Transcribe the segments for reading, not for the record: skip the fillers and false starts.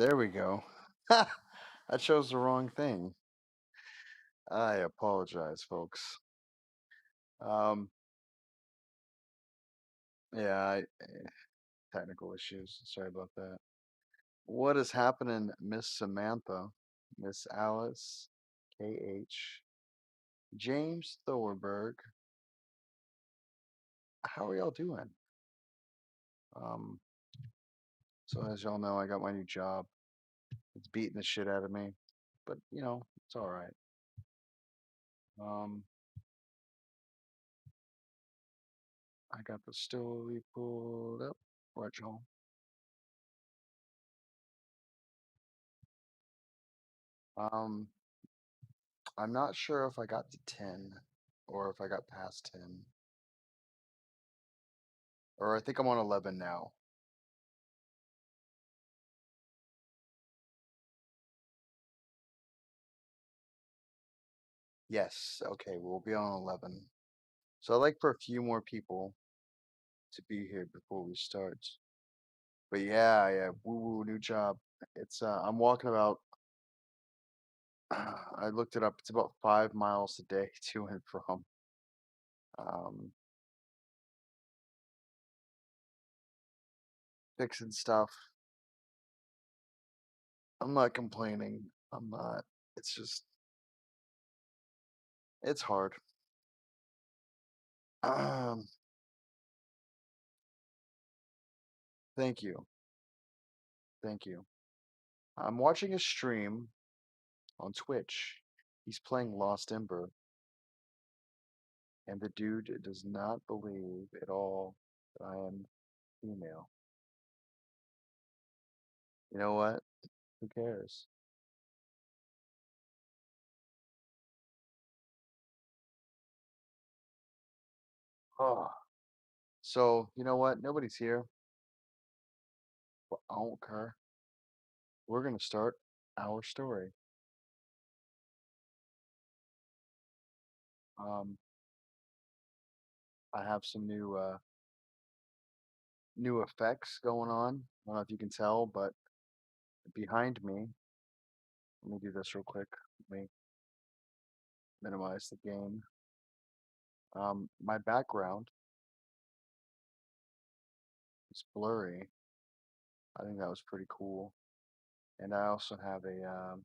There we go. Ha! I chose the wrong thing. I apologize, folks. Um, yeah, technical issues. Sorry about that. What is happening, Miss Samantha, Miss Alice, KH, James Thorberg? How are y'all doing? Um, so as y'all know, I got my new job. It's beating the shit out of me, but it's all right. Um, I got the story pulled up. Right, y'all. Um, I'm not sure if I got to 10 or if I got past 10. Or I think I'm on 11 now. Yes, okay, we'll be on 11. So I'd like for a few more people to be here before we start. But yeah, yeah, woo woo, new job. I'm walking about, I looked it up, it's about 5 miles a day to and from. Um, Fixing stuff. I'm not complaining. I'm not. It's just, it's hard. Um, thank you. Thank you. I'm watching a stream on Twitch. He's playing Lost Ember, and the dude does not believe at all that I am female. You know what? Who cares? Oh, so you know what? Nobody's here, but I don't care. We're gonna start our story. Um, I have some new effects going on. I don't know if you can tell, but behind me, let me do this real quick. Let me minimize the game. My background is blurry. I think that was pretty cool. And I also have so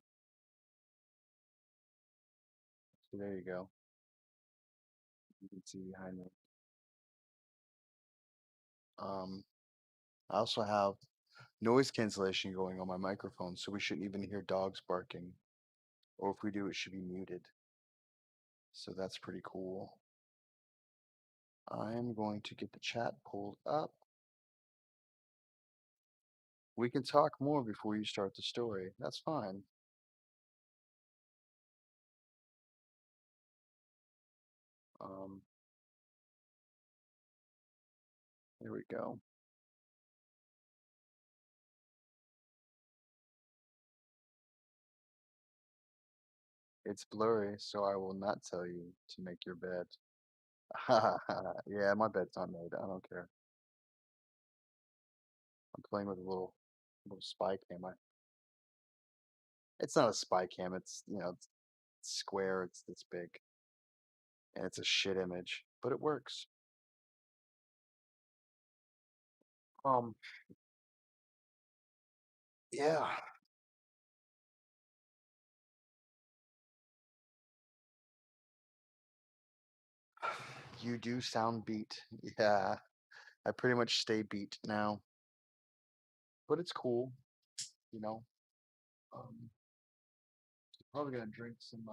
there you go. You can see behind me. Um, I also have noise cancellation going on my microphone, so we shouldn't even hear dogs barking. Or if we do, it should be muted. So that's pretty cool. I'm going to get the chat pulled up. We can talk more before you start the story. That's fine. Um, Here we go. It's blurry, so I will not tell you to make your bed. Yeah, my bed's not made. I don't care. I'm playing with a little spy cam. It's not a spy cam. It's square. It's big, and it's a shit image, but it works. Um, yeah, you do sound beat. Yeah, I pretty much stay beat now, but it's cool, you know. Um, Probably gonna drink some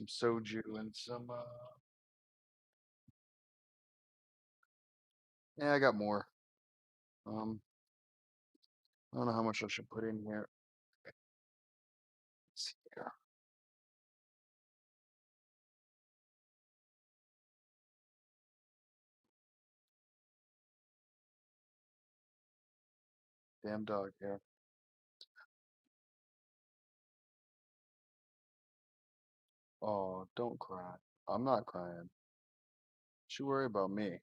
soju and some. Yeah, I got more. Um, I don't know how much I should put in here. Let's see here. Damn dog here. Oh, don't cry. I'm not crying. Don't you worry about me.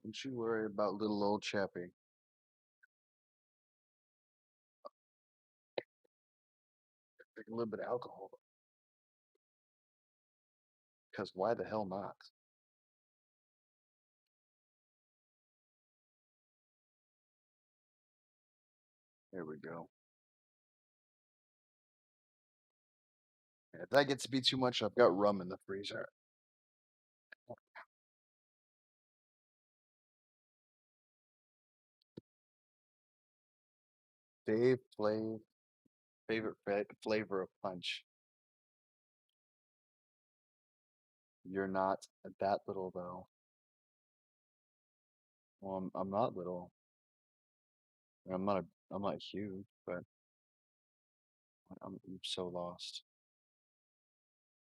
Don't you worry about little old Chappy. drink a little bit of alcohol because why the hell not? There we go. If that gets to be too much, I've got rum in the freezer. Dave Flav, favorite flavor of punch. You're not that little though. Well, I'm not little. I'm not huge, but I'm so lost.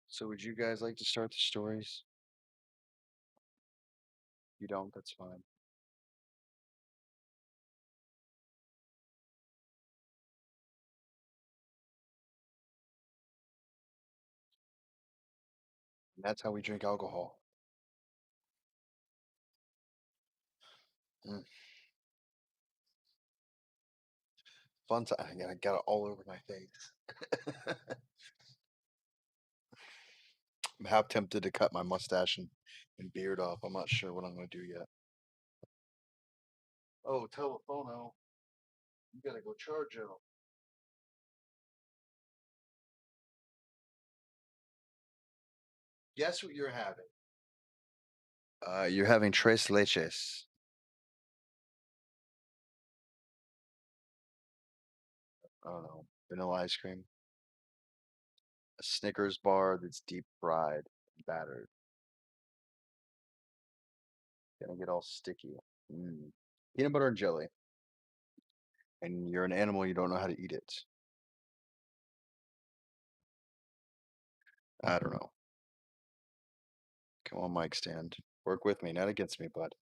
So would you guys like to start the stories? If you don't, that's fine. And that's how we drink alcohol. Mm. Fun time. I got it all over my face. I'm half tempted to cut my mustache and beard off. I'm not sure what I'm going to do yet. Oh, telephono. You got to go charge it. Guess what you're having? You're having tres leches. I don't know. Vanilla ice cream. A Snickers bar that's deep fried, battered. Gonna get all sticky. Mm. Peanut butter and jelly. And you're an animal, you don't know how to eat it. I don't know. Come on, mic stand. Work with me, not against me, bud.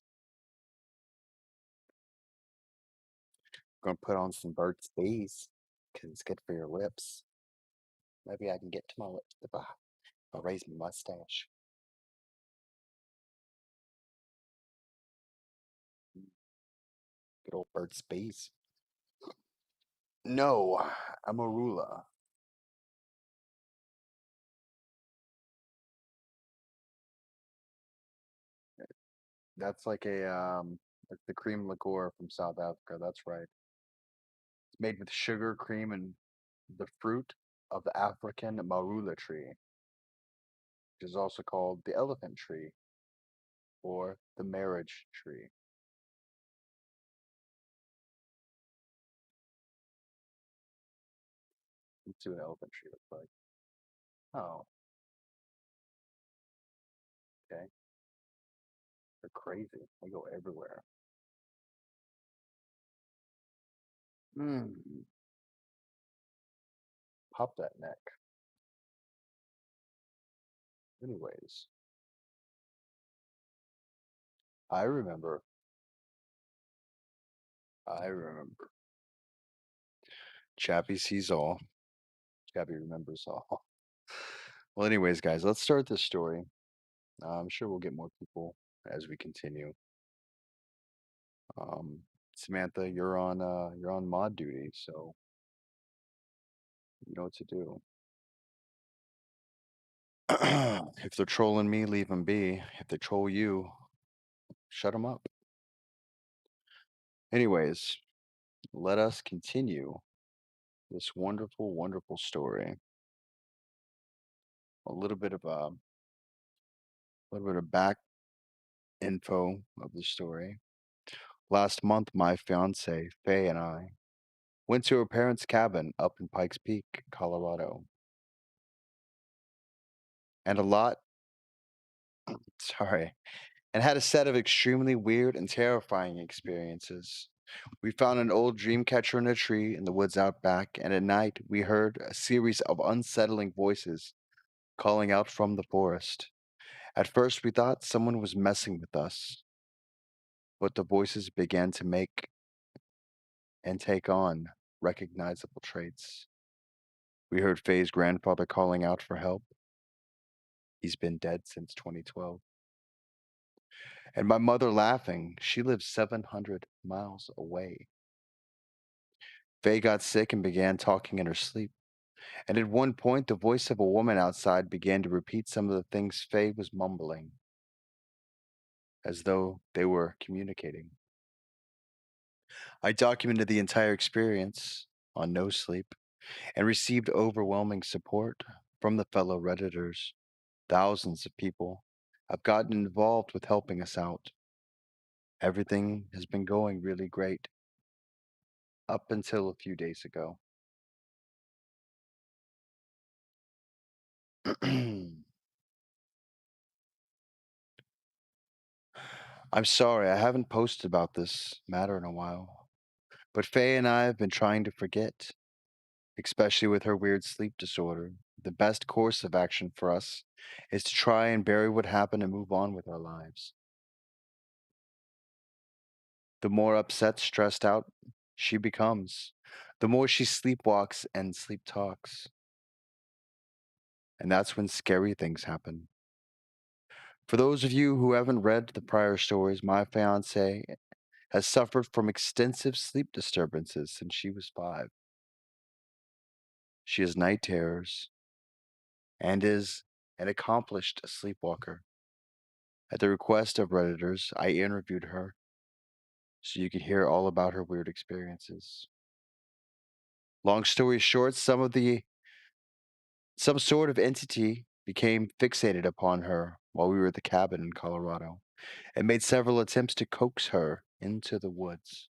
Gonna put on some Burt's Bees because it's good for your lips. Maybe I can get to my lips if I raise my mustache. Good old Burt's Bees. No, I'm a ruler. That's the cream liqueur from South Africa. That's right. It's made with sugar, cream, and the fruit of the African marula tree, which is also called the elephant tree or the marriage tree. Let's see what an elephant tree looks like. Oh, okay. They're crazy. They go everywhere. Mm, pop that neck. Anyways, I remember. I remember. Chappy sees all. Chappy remembers all. Well, anyways, guys, let's start this story. I'm sure we'll get more people as we continue. Samantha, you're on mod duty, so you know what to do. If they're trolling me, leave them be. If they troll you, shut them up. Anyways, let us continue this wonderful, wonderful story. A little bit of back info of the story. Last month, my fiance Faye and I went to her parents' cabin up in Pikes Peak, Colorado, and a lot. Sorry, and had a set of extremely weird and terrifying experiences. We found an old dream catcher in a tree in the woods out back, and at night we heard a series of unsettling voices calling out from the forest. At first, we thought someone was messing with us, but the voices began to make and take on recognizable traits. We heard Faye's grandfather calling out for help. He's been dead since 2012. And my mother laughing. She lives 700 miles away. Faye got sick and began talking in her sleep. And at one point, the voice of a woman outside began to repeat some of the things Faye was mumbling, as though they were communicating. I documented the entire experience on No Sleep and received overwhelming support from the fellow Redditors. Thousands of people have gotten involved with helping us out. Everything has been going really great up until a few days ago. I'm sorry, I haven't posted about this matter in a while, but Faye and I have been trying to forget, especially with her weird sleep disorder. The best course of action for us is to try and bury what happened and move on with our lives. The more upset, stressed out she becomes, the more she sleepwalks and sleep talks. And that's when scary things happen. For those of you who haven't read the prior stories, my fiance has suffered from extensive sleep disturbances since she was 5. She has night terrors and is an accomplished sleepwalker. At the request of Redditors, I interviewed her so you could hear all about her weird experiences. Long story short, some sort of entity became fixated upon her while we were at the cabin in Colorado and made several attempts to coax her into the woods.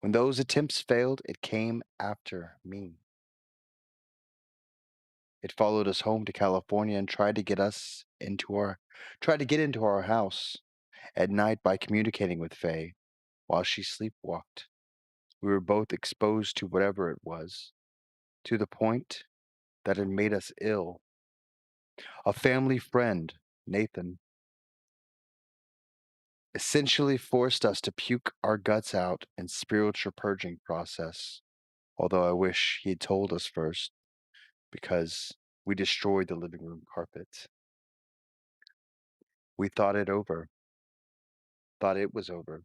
When those attempts failed, it came after me. It followed us home to California and tried to get into our house at night by communicating with Faye while she sleepwalked. We were both exposed to whatever it was, to the point that it made us ill. A family friend, Nathan, essentially forced us to puke our guts out in spiritual purging process. Although I wish he had told us first, because we destroyed the living room carpet. We thought it was over.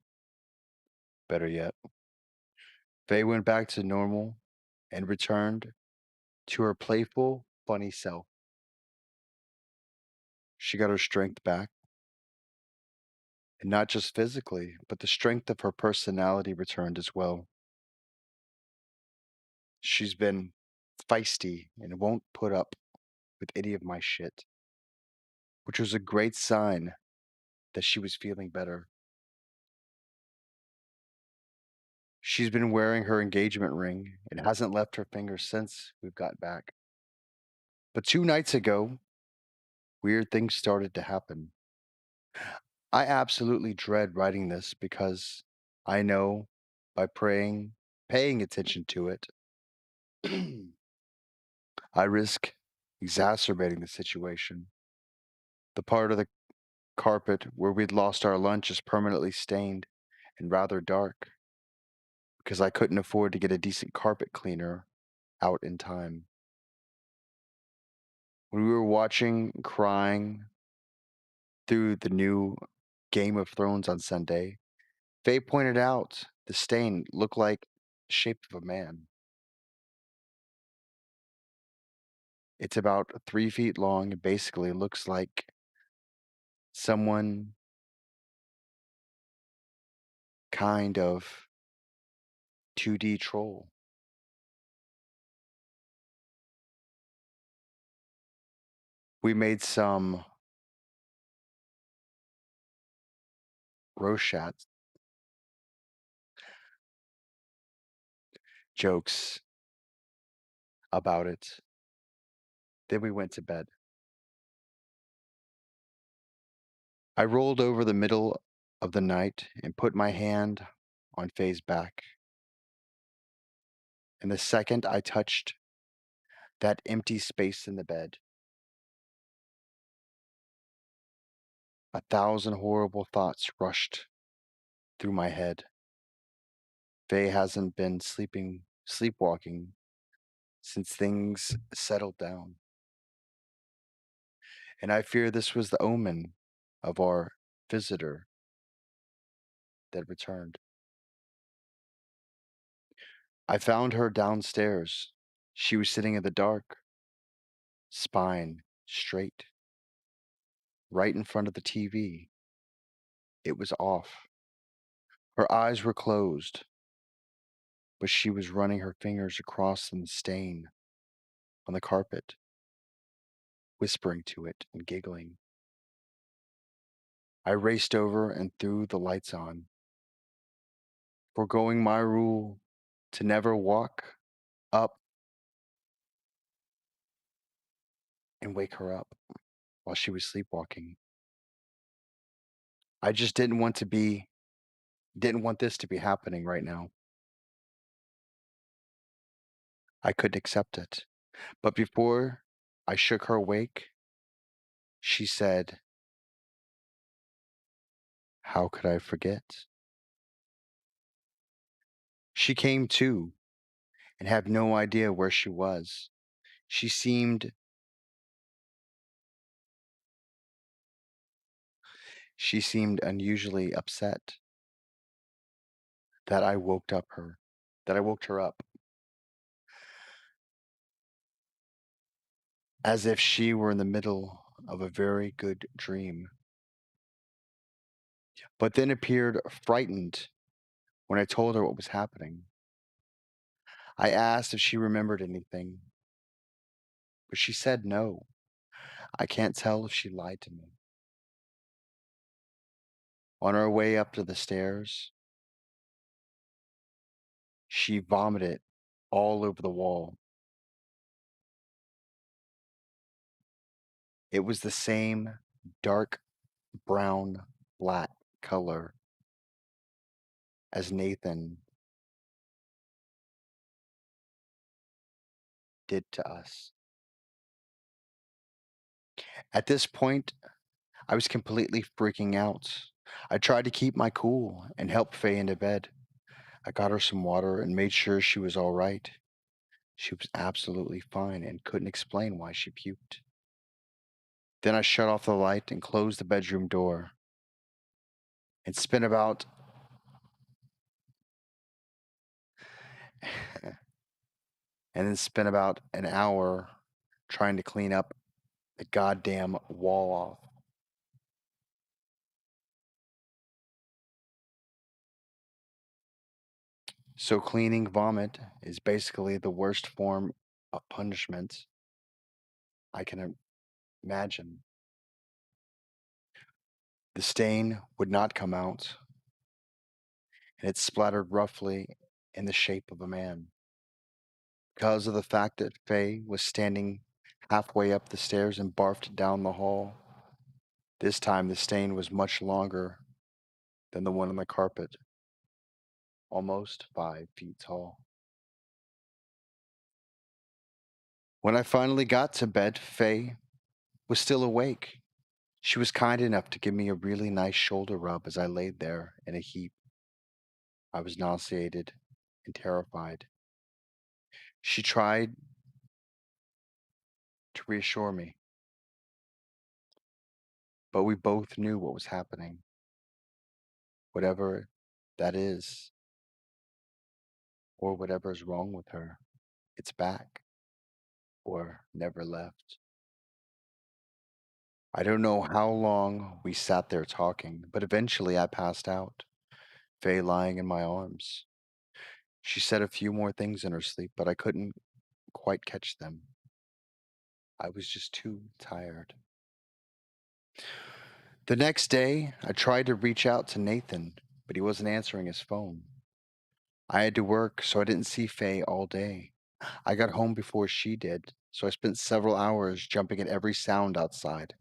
Better yet, Faye went back to normal and returned to her playful, funny self. She got her strength back, and not just physically, but the strength of her personality returned as well. She's been feisty and won't put up with any of my shit, which was a great sign that she was feeling better. She's been wearing her engagement ring and hasn't left her finger since we've got back. But 2 nights ago, weird things started to happen. I absolutely dread writing this because I know by paying attention to it, I risk exacerbating the situation. The part of the carpet where we'd lost our lunch is permanently stained and rather dark because I couldn't afford to get a decent carpet cleaner out in time. When we were watching, crying through the new Game of Thrones on Sunday, Faye pointed out the stain looked like the shape of a man. It's about 3 feet long and basically looks like someone kind of 2D troll. We made some Rochat jokes about it. Then we went to bed. I rolled over the middle of the night and put my hand on Faye's back. And the second I touched that empty space in the bed, 1,000 horrible thoughts rushed through my head. Faye hasn't been sleepwalking since things settled down. And I fear this was the omen of our visitor that returned. I found her downstairs. She was sitting in the dark, spine straight, right in front of the TV. It was off. Her eyes were closed, but she was running her fingers across the stain on the carpet, whispering to it and giggling. I raced over and threw the lights on, foregoing my rule to never walk up and wake her up while she was sleepwalking. I just didn't want this to be happening right now. I couldn't accept it. But before I shook her awake, she said, "How could I forget?" She came to and had no idea where she was. She seemed she seemed unusually upset that I that I woke her up, as if she were in the middle of a very good dream, but then appeared frightened when I told her what was happening. I asked if she remembered anything, but she said no. I can't tell if she lied to me. On our way up to the stairs, she vomited all over the wall. It was the same dark brown black color as Nathan did to us. At this point, I was completely freaking out. I tried to keep my cool and help Faye into bed. I got her some water and made sure she was all right. She was absolutely fine and couldn't explain why she puked. Then I shut off the light and closed the bedroom door and spent about and then spent about an hour trying to clean up the goddamn wall off. So cleaning vomit is basically the worst form of punishment I can imagine. The stain would not come out, and it splattered roughly in the shape of a man. Because of the fact that Faye was standing halfway up the stairs and barfed down the hall, this time the stain was much longer than the one on the carpet, almost 5 feet tall. When I finally got to bed, Faye was still awake. She was kind enough to give me a really nice shoulder rub as I laid there in a heap. I was nauseated and terrified. She tried to reassure me, but we both knew what was happening. Whatever that is, or whatever is wrong with her, it's back or never left. I don't know how long we sat there talking, but eventually I passed out, Faye lying in my arms. She said a few more things in her sleep, but I couldn't quite catch them. I was just too tired. The next day, I tried to reach out to Nathan, but he wasn't answering his phone. I had to work, so I didn't see Faye all day. I got home before she did, so I spent several hours jumping at every sound outside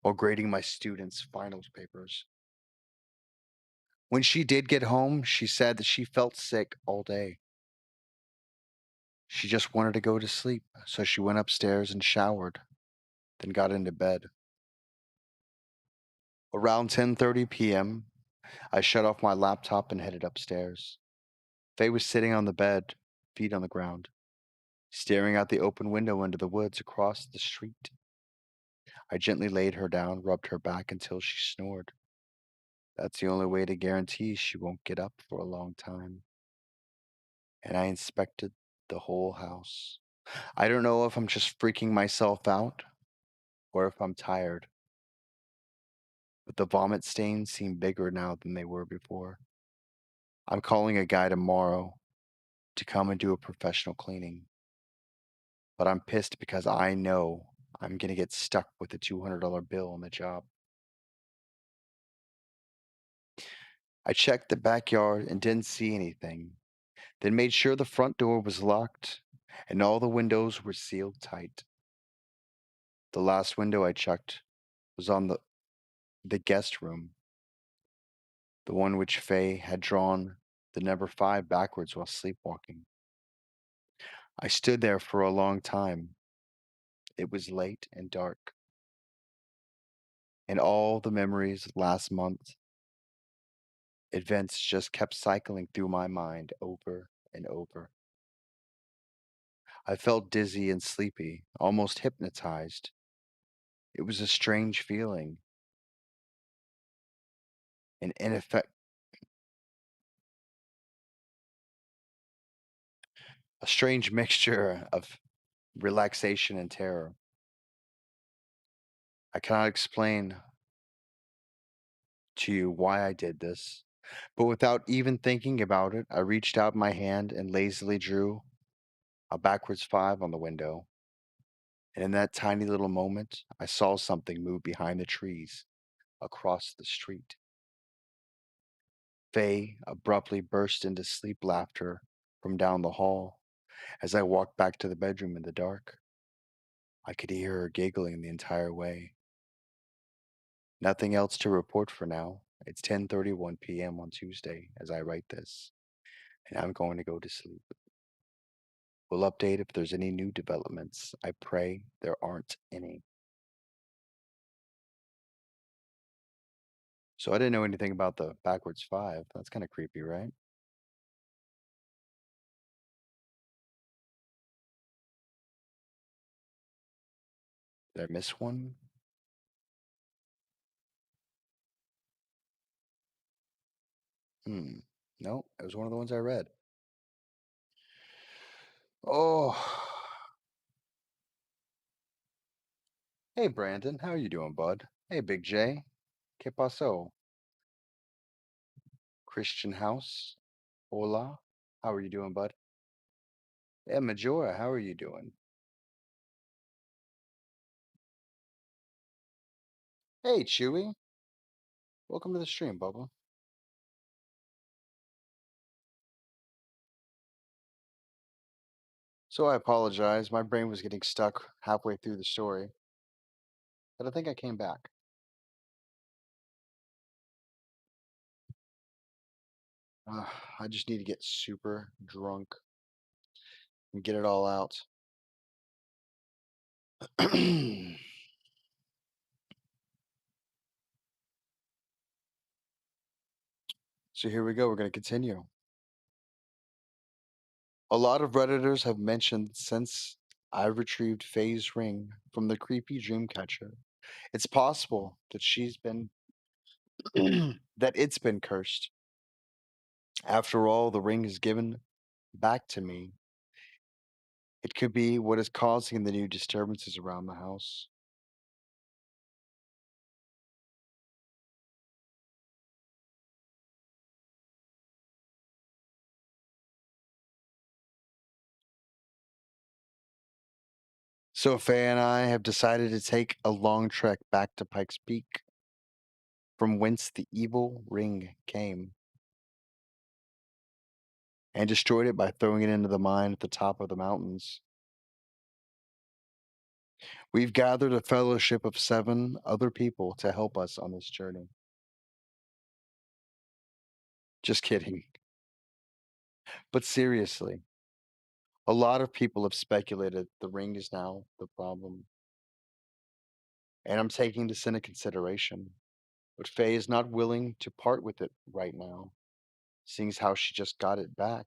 while grading my students' finals papers. When she did get home, she said that she felt sick all day. She just wanted to go to sleep, so she went upstairs and showered, then got into bed. Around 10:30 p.m., I shut off my laptop and headed upstairs. Faye was sitting on the bed, feet on the ground, staring out the open window into the woods across the street. I gently laid her down, rubbed her back until she snored. That's the only way to guarantee she won't get up for a long time. And I inspected the whole house. I don't know if I'm just freaking myself out or if I'm tired, but the vomit stains seem bigger now than they were before. I'm calling a guy tomorrow to come and do a professional cleaning, but I'm pissed because I know I'm going to get stuck with a $200 bill on the job. I checked the backyard and didn't see anything, then made sure the front door was locked and all the windows were sealed tight. The last window I checked was on the guest room, the one which Faye had drawn the number 5 backwards while sleepwalking. I stood there for a long time. It was late and dark, and all the memories last month, events just kept cycling through my mind over and over. I felt dizzy and sleepy, almost hypnotized. It was a strange feeling, an ineffect, a strange mixture of relaxation and terror. I cannot explain to you why I did this, but without even thinking about it, I reached out my hand and lazily drew a backwards 5 on the window. And in that tiny little moment, I saw something move behind the trees across the street. Faye abruptly burst into sleep laughter from down the hall as I walked back to the bedroom in the dark. I could hear her giggling the entire way. Nothing else to report for now. It's 10:31 p.m. on Tuesday as I write this, and I'm going to go to sleep. We'll update if there's any new developments. I pray there aren't any. So I didn't know anything about the backwards 5. That's kind of creepy, right? Did I miss one? Hmm. No, it was one of the ones I read. Oh, hey Brandon, how are you doing, bud? Hey Big J, ¿qué pasó? Christian House, hola, how are you doing, bud? Hey Majora, how are you doing? Hey Chewy, welcome to the stream, Bubba. So I apologize, my brain was getting stuck halfway through the story, but I think I came back. Uh, I just need to get super drunk and get it all out. So here we go, we're going to continue. A lot of Redditors have mentioned since I retrieved Faye's ring from the creepy dream catcher, it's possible that she's been that it's been cursed. After all, the ring is given back to me. It could be what is causing the new disturbances around the house. So Faye and I have decided to take a long trek back to Pike's Peak, from whence the evil ring came, and destroyed it by throwing it into the mine at the top of the mountains. We've gathered a fellowship of 7 other people to help us on this journey. Just kidding. But seriously, a lot of people have speculated the ring is now the problem. And I'm taking this into consideration. But Faye is not willing to part with it right now, seeing as how she just got it back.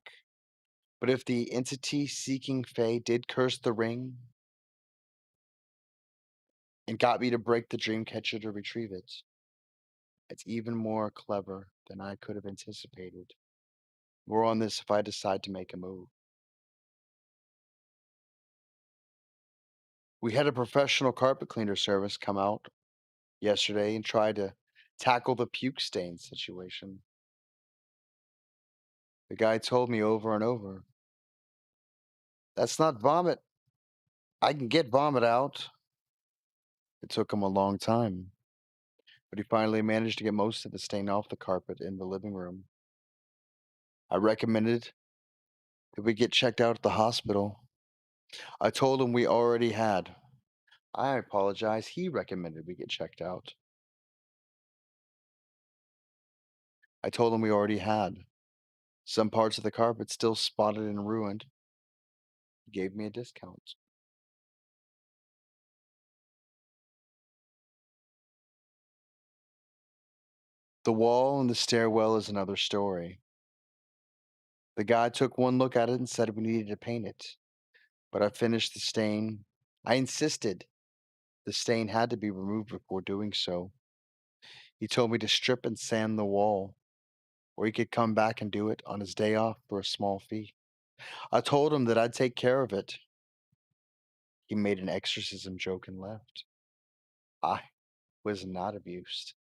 But if the entity seeking Faye did curse the ring and got me to break the dream catcher to retrieve it, it's even more clever than I could have anticipated. More on this if I decide to make a move. We had a professional carpet cleaner service come out yesterday and try to tackle the puke stain situation. The guy told me over and over, that's not vomit. I can get vomit out. It took him a long time, but he finally managed to get most of the stain off the carpet in the living room. I recommended that we get checked out at the hospital. I told him we already had. I apologize. He recommended we get checked out. I told him we already had. Some parts of the carpet still spotted and ruined. He gave me a discount. The wall and the stairwell is another story. The guy took one look at it and said we needed to paint it, but I finished the stain. I insisted the stain had to be removed before doing so. He told me to strip and sand the wall, or he could come back and do it on his day off for a small fee. I told him that I'd take care of it. He made an exorcism joke and left. I was not abused.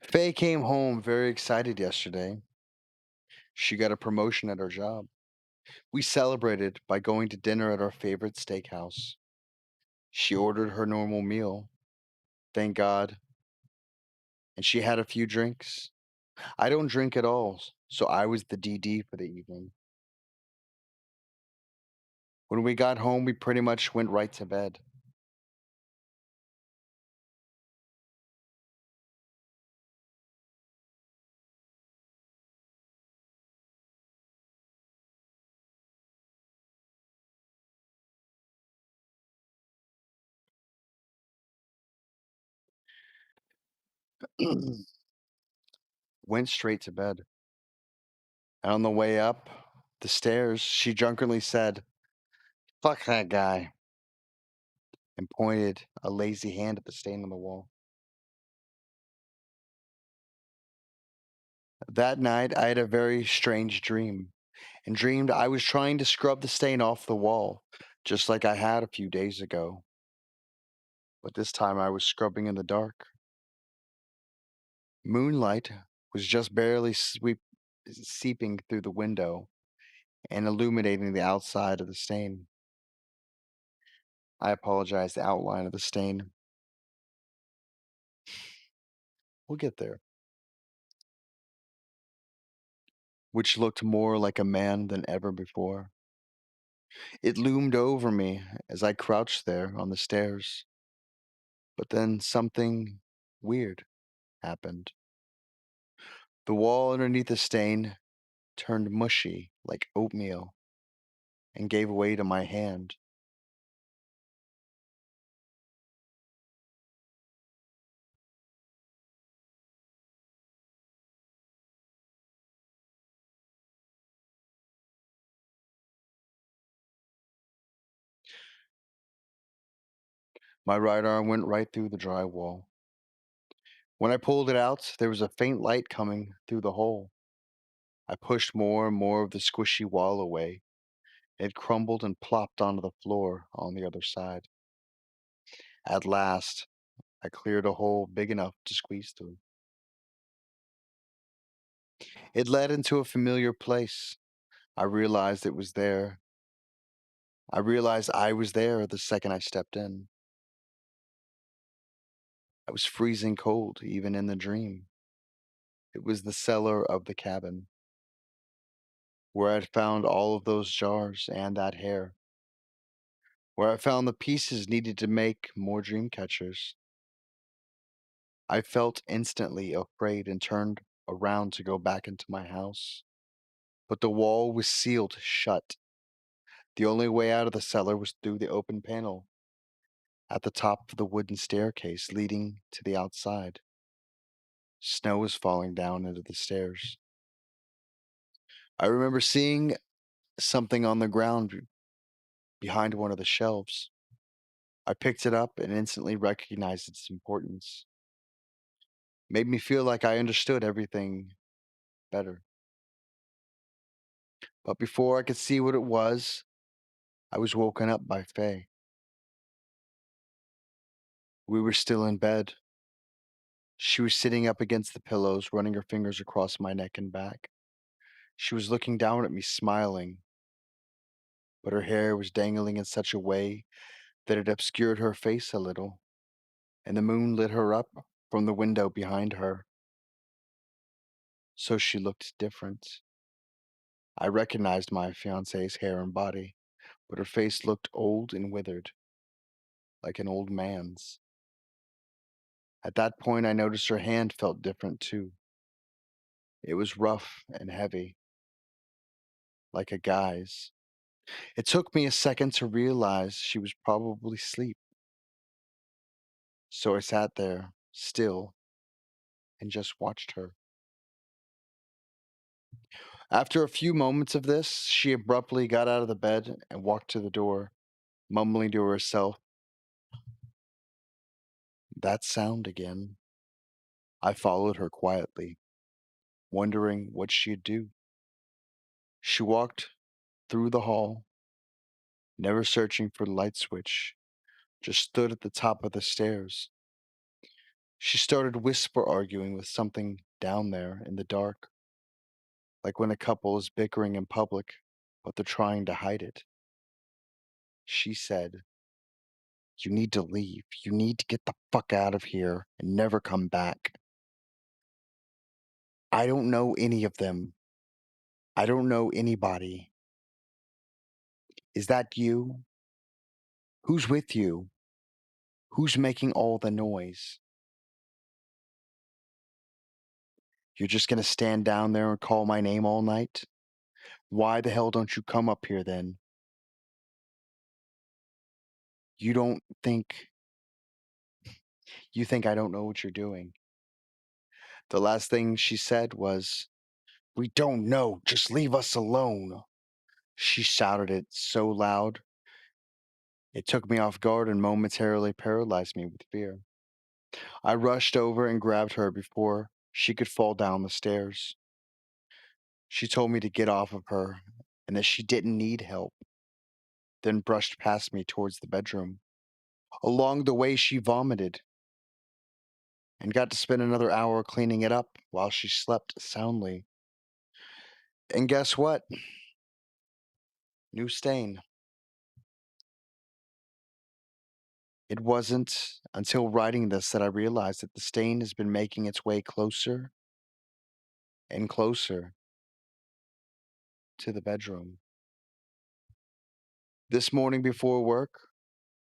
Faye came home very excited yesterday. She got a promotion at her job. We celebrated by going to dinner at our favorite steakhouse. She ordered her normal meal, thank God, and she had a few drinks. I don't drink at all, so I was the DD for the evening. When we got home, we pretty much went right to bed. Went straight to bed. And on the way up the stairs, she drunkenly said, fuck that guy, and pointed a lazy hand at the stain on the wall. That night, I had a very strange dream and dreamed I was trying to scrub the stain off the wall, just like I had a few days ago. But this time I was scrubbing in the dark. Moonlight was just barely seeping through the window and illuminating the outside of the stain. I apologize, the outline of the stain. We'll get there. Which looked more like a man than ever before. It loomed over me as I crouched there on the stairs. But then something weird happened. The wall underneath the stain turned mushy like oatmeal and gave way to my hand. My right arm went right through the drywall. When I pulled it out, there was a faint light coming through the hole. I pushed more and more of the squishy wall away. It crumbled and plopped onto the floor on the other side. At last, I cleared a hole big enough to squeeze through. It led into a familiar place. I realized it was there. I realized I was there the second I stepped in. I was freezing cold, even in the dream. It was the cellar of the cabin, where I'd found all of those jars and that hair, where I found the pieces needed to make more dream catchers. I felt instantly afraid and turned around to go back into my house. But the wall was sealed shut. The only way out of the cellar was through the open panel at the top of the wooden staircase leading to the outside. Snow was falling down into the stairs. I remember seeing something on the ground behind one of the shelves. I picked it up and instantly recognized its importance. Made me feel like I understood everything better. But before I could see what it was, I was woken up by Faye. We were still in bed. She was sitting up against the pillows, running her fingers across my neck and back. She was looking down at me, smiling, but her hair was dangling in such a way that it obscured her face a little, and the moon lit her up from the window behind her, so she looked different. I recognized my fiance's hair and body, but her face looked old and withered, like an old man's. At that point, I noticed her hand felt different too. It was rough and heavy, like a guy's. It took me a second to realize she was probably asleep, so I sat there, still, and just watched her. After a few moments of this, she abruptly got out of the bed and walked to the door, mumbling to herself, "That sound again." I followed her quietly, wondering what she'd do. She walked through the hall, never searching for the light switch, just stood at the top of the stairs. She started whisper arguing with something down there in the dark, like when a couple is bickering in public, but they're trying to hide it. She said, "You need to leave. You need to get the fuck out of here and never come back. I don't know any of them. I don't know anybody. Is that you? Who's with you? Who's making all the noise? You're just gonna stand down there and call my name all night? Why the hell don't you come up here then? You don't think you think I don't know what you're doing." The last thing she said was, "We don't know. Just leave us alone." She shouted it so loud, it took me off guard and momentarily paralyzed me with fear. I rushed over and grabbed her before she could fall down the stairs. She told me to get off of her and that she didn't need help, then brushed past me towards the bedroom. Along the way, she vomited and got to spend another hour cleaning it up while she slept soundly. And guess what? New stain. It wasn't until writing this that I realized that the stain has been making its way closer and closer to the bedroom. This morning before work,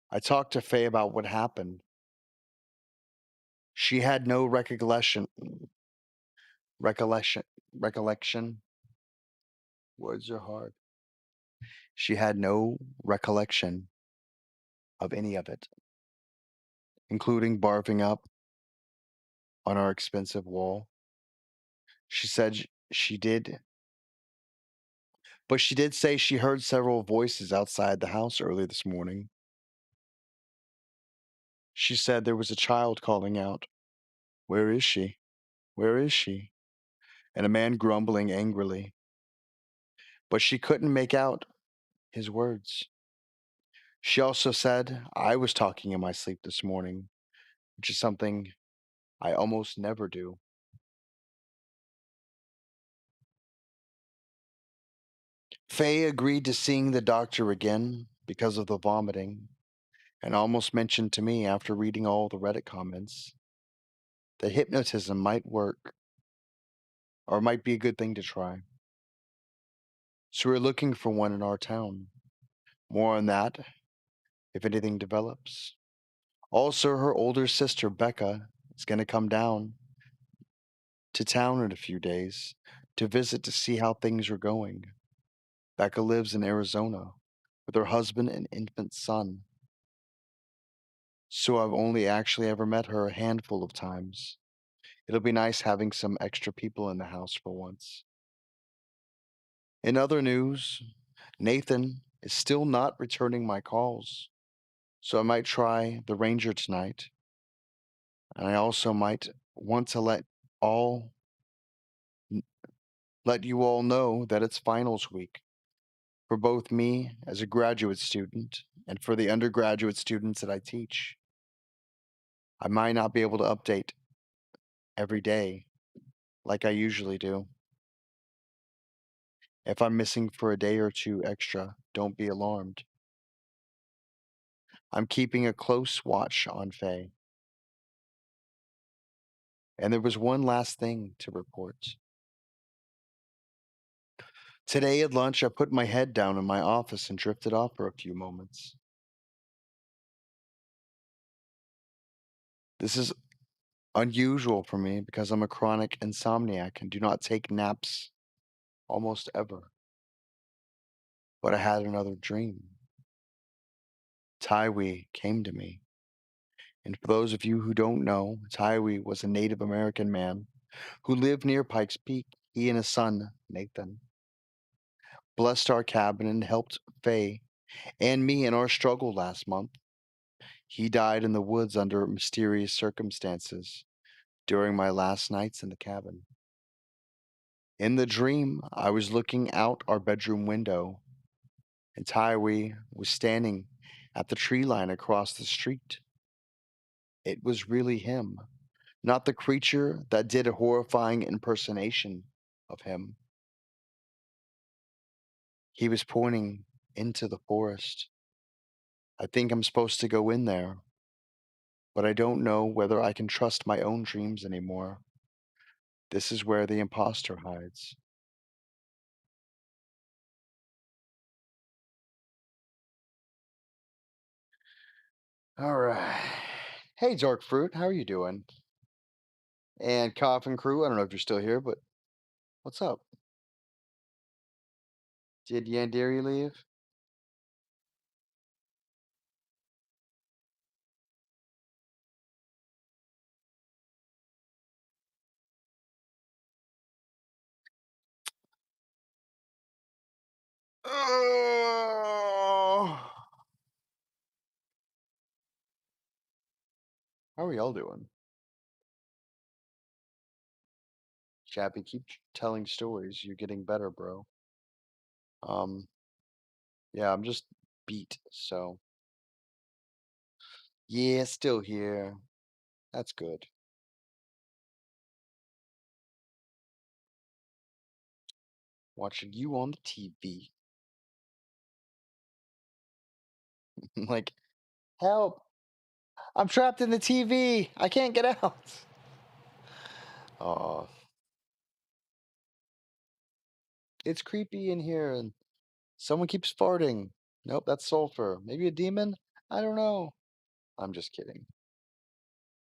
I talked to Faye about what happened. She had no recollection, recollection. Words are hard. She had no recollection of any of it, including barfing up on our expensive wall. She said she did, but she did say she heard several voices outside the house early this morning. She said there was a child calling out, "Where is she? Where is she?" And a man grumbling angrily, but she couldn't make out his words. She also said I was talking in my sleep this morning, which is something I almost never do. Faye agreed to seeing the doctor again because of the vomiting and almost mentioned to me after reading all the Reddit comments that hypnotism might work or might be a good thing to try. So we're looking for one in our town. More on that if anything develops. Also, her older sister, Becca, is going to come down to town in a few days to visit to see how things are going. Becca lives in Arizona with her husband and infant son, so I've only actually ever met her a handful of times. It'll be nice having some extra people in the house for once. In other news, Nathan is still not returning my calls, so I might try the Ranger tonight. And I also might want to all let you all know that it's finals week for both me as a graduate student and for the undergraduate students that I teach. I might not be able to update every day like I usually do. If I'm missing for a day or two extra, don't be alarmed. I'm keeping a close watch on Faye. And there was one last thing to report. Today at lunch, I put my head down in my office and drifted off for a few moments. This is unusual for me because I'm a chronic insomniac and do not take naps almost ever. But I had another dream. Taiwi came to me. And for those of you who don't know, Taiwi was a Native American man who lived near Pikes Peak. He and his son, Nathan, blessed our cabin and helped Faye and me in our struggle last month. He died in the woods under mysterious circumstances during my last nights in the cabin. In the dream, I was looking out our bedroom window, and Taiwi was standing at the tree line across the street. It was really him, not the creature that did a horrifying impersonation of him. He was pointing into the forest. I think I'm supposed to go in there, but I don't know whether I can trust my own dreams anymore. This is where the imposter hides. All right. Hey, Dark Fruit, how are you doing? And Coffin Crew, I don't know if you're still here, but what's up? Did Yandere leave? Oh, how are y'all doing? Chappy, keep telling stories. You're getting better, bro. Um, yeah, I'm just beat, so yeah, still here. That's good. Watching you on the TV. Like, help! I'm trapped in the TV. I can't get out. Oh, it's creepy in here, and someone keeps farting. Nope, that's sulfur. Maybe a demon? I don't know. I'm just kidding.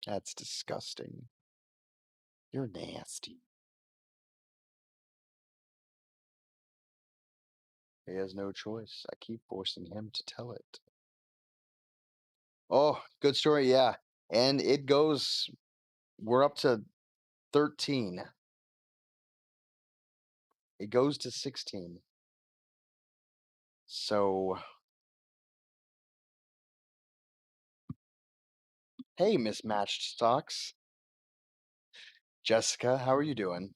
That's disgusting. You're nasty. He has no choice. I keep forcing him to tell it. Oh, good story. Yeah. And it goes, we're up to 13. It goes to 16. So, hey, mismatched stocks. Jessica, how are you doing?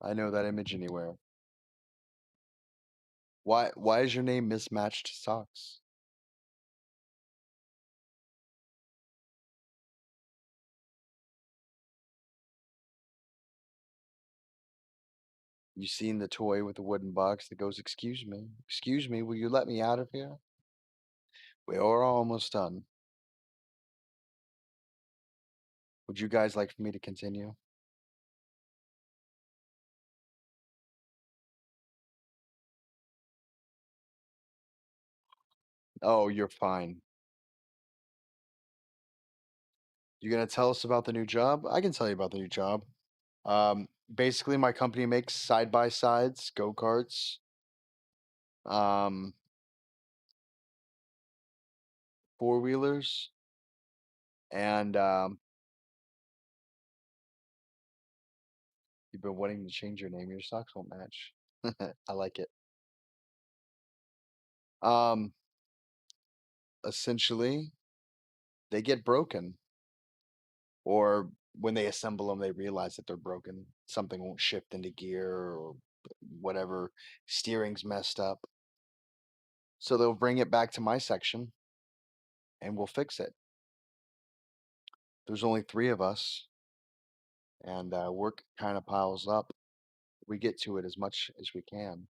I know that image anywhere. Why is your name mismatched socks? You seen the toy with the wooden box that goes, "Excuse me. Excuse me, will you let me out of here?" We are almost done. Would you guys like for me to continue? Oh, you're fine. You gonna tell us about the new job? I can tell you about the new job. Basically, my company makes side by sides, go karts, um, four wheelers, and You've been wanting to change your name. Your socks won't match. I like it. Um, Essentially, they get broken, or when they assemble them, they realize that they're broken. Something won't shift into gear, or whatever. Steering's messed up. So they'll bring it back to my section, and we'll fix it. There's only three of us, and work kind of piles up. We get to it as much as we can.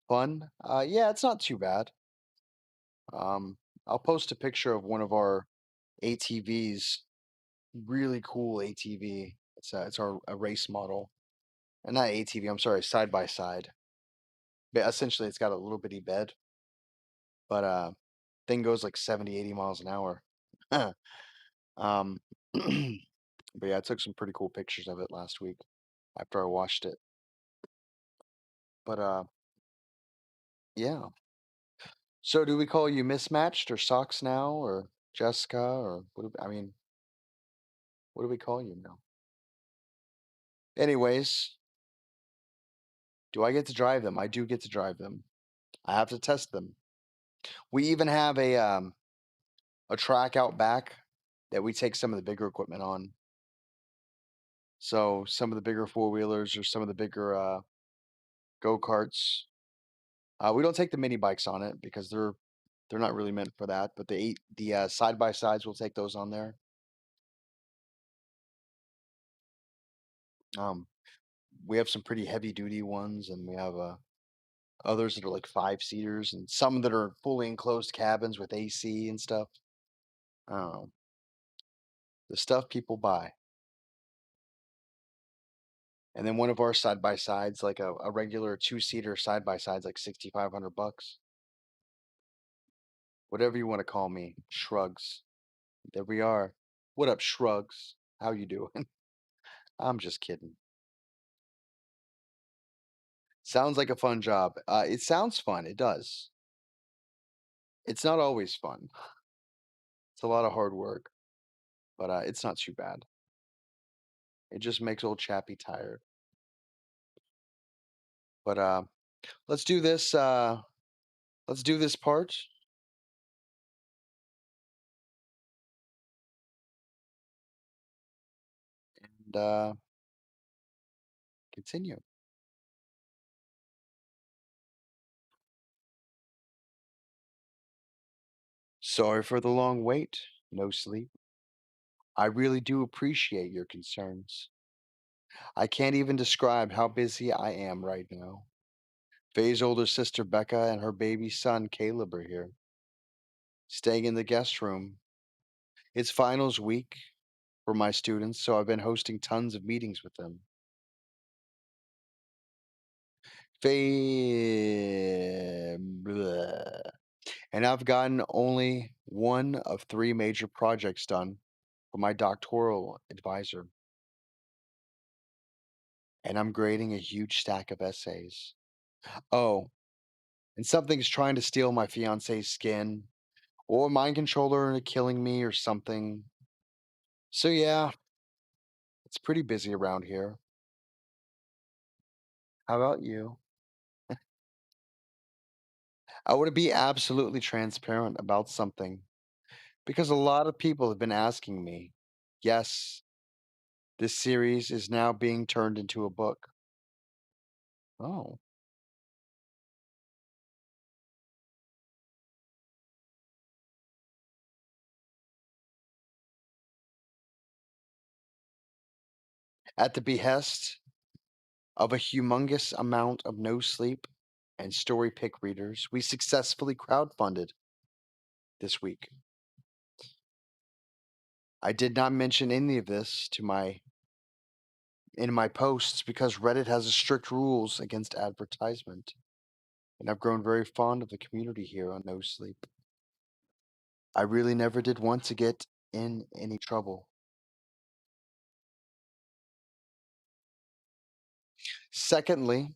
Fun? Yeah, it's not too bad. Um, I'll post a picture of one of our ATVs. Really cool ATV. It's our a race model, and not ATV. I'm sorry, side by side. But essentially, it's got a little bitty bed, but thing goes like 70, 80 miles an hour. um, but yeah, I took some pretty cool pictures of it last week after I washed it. But yeah. So do we call you mismatched or socks now or Jessica or I mean, what do we call you now? Anyways, do I get to drive them? I do get to drive them. I have to test them. We even have a track out back that we take some of the bigger equipment on. So some of the bigger four wheelers or some of the bigger go karts. We don't take the mini bikes on it because they're not really meant for that. But the side by sides, we'll take those on there. Um, we have some pretty heavy duty ones, and we have others that are like 5-seaters, and some that are fully enclosed cabins with AC and stuff. I don't know. The stuff people buy. And then one of our side by sides, like a regular 2-seater side by side's like $6,500. Whatever you want to call me. Shrugs. There we are. What up, Shrugs? How you doing? I'm just kidding. Sounds like a fun job. It sounds fun. It does. It's not always fun. It's a lot of hard work, but it's not too bad. It just makes old Chappy tired. But let's do this. Let's do this part and continue. Sorry for the long wait. No sleep. I really do appreciate your concerns. I can't even describe how busy I am right now. Faye's older sister Becca and her baby son Caleb are here, staying in the guest room. It's finals week for my students, so I've been hosting tons of meetings with them. Faye, bleh. And I've gotten only one of three major projects done for my doctoral advisor. And I'm grading a huge stack of essays. Oh, and something's trying to steal my fiance's skin, or a mind controller and killing me, or something. So, yeah, it's pretty busy around here. How about you? I want to be absolutely transparent about something because a lot of people have been asking me. Yes, this series is now being turned into a book. Oh, at the behest of a humongous amount of no sleep and story pick readers, we successfully crowdfunded this week. I did not mention any of this in my posts because Reddit has strict rules against advertisement, and I've grown very fond of the community here on No Sleep. I really never did want to get in any trouble. Secondly,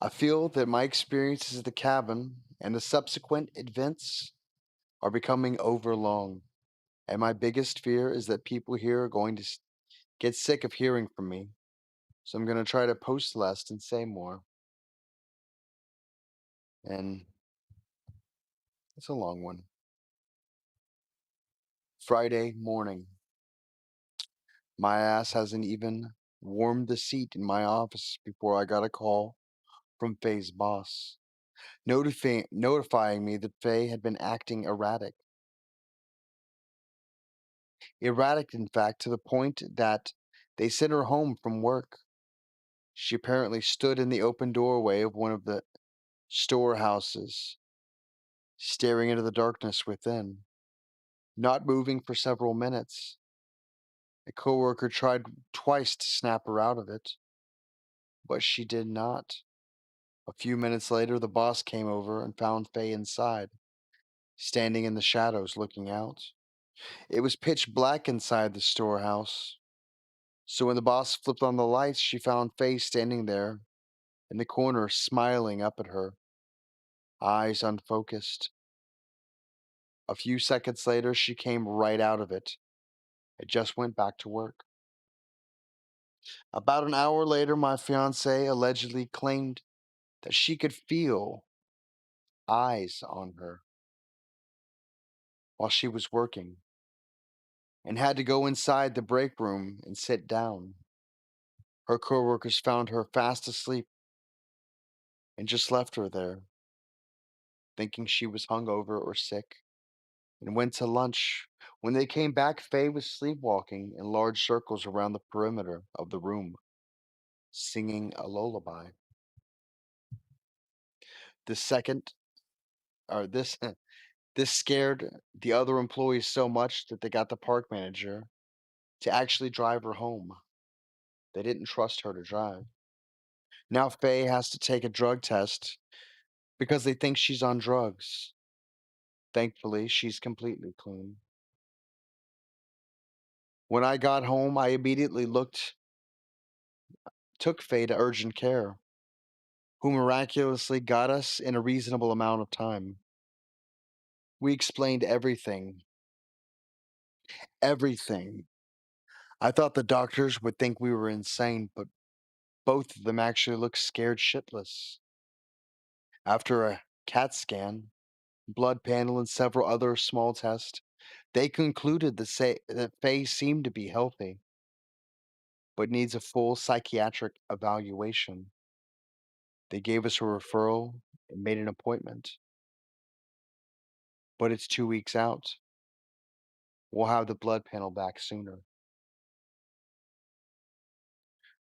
I feel that my experiences at the cabin and the subsequent events are becoming overlong, and my biggest fear is that people here are going to get sick of hearing from me, so I'm going to try to post less and say more. And it's a long one. Friday morning. My ass hasn't even warmed the seat in my office before I got a call from Faye's boss, notifying me that Faye had been acting erratic. Erratic, in fact, to the point that they sent her home from work. She apparently stood in the open doorway of one of the storehouses, staring into the darkness within, not moving for several minutes. A coworker tried twice to snap her out of it, but she did not. A few minutes later, the boss came over and found Faye inside, standing in the shadows looking out. It was pitch black inside the storehouse, so when the boss flipped on the lights, she found Faye standing there in the corner, smiling up at her, eyes unfocused. A few seconds later, she came right out of it. I just went back to work. About an hour later, my fiance allegedly claimed that she could feel eyes on her while she was working and had to go inside the break room and sit down. Her coworkers found her fast asleep and just left her there, thinking she was hungover or sick, and went to lunch. When they came back, Faye was sleepwalking in large circles around the perimeter of the room, singing a lullaby. The second, or this, this scared the other employees so much that they got the park manager to actually drive her home. They didn't trust her to drive. Now Faye has to take a drug test because they think she's on drugs. Thankfully, she's completely clean. When I got home, I immediately took Faye to urgent care, who miraculously got us in a reasonable amount of time. We explained everything. Everything. I thought the doctors would think we were insane, but both of them actually looked scared shitless. After a CAT scan, blood panel, and several other small tests, they concluded that Faye seemed to be healthy, but needs a full psychiatric evaluation. They gave us a referral and made an appointment, but it's 2 weeks out. We'll have the blood panel back sooner.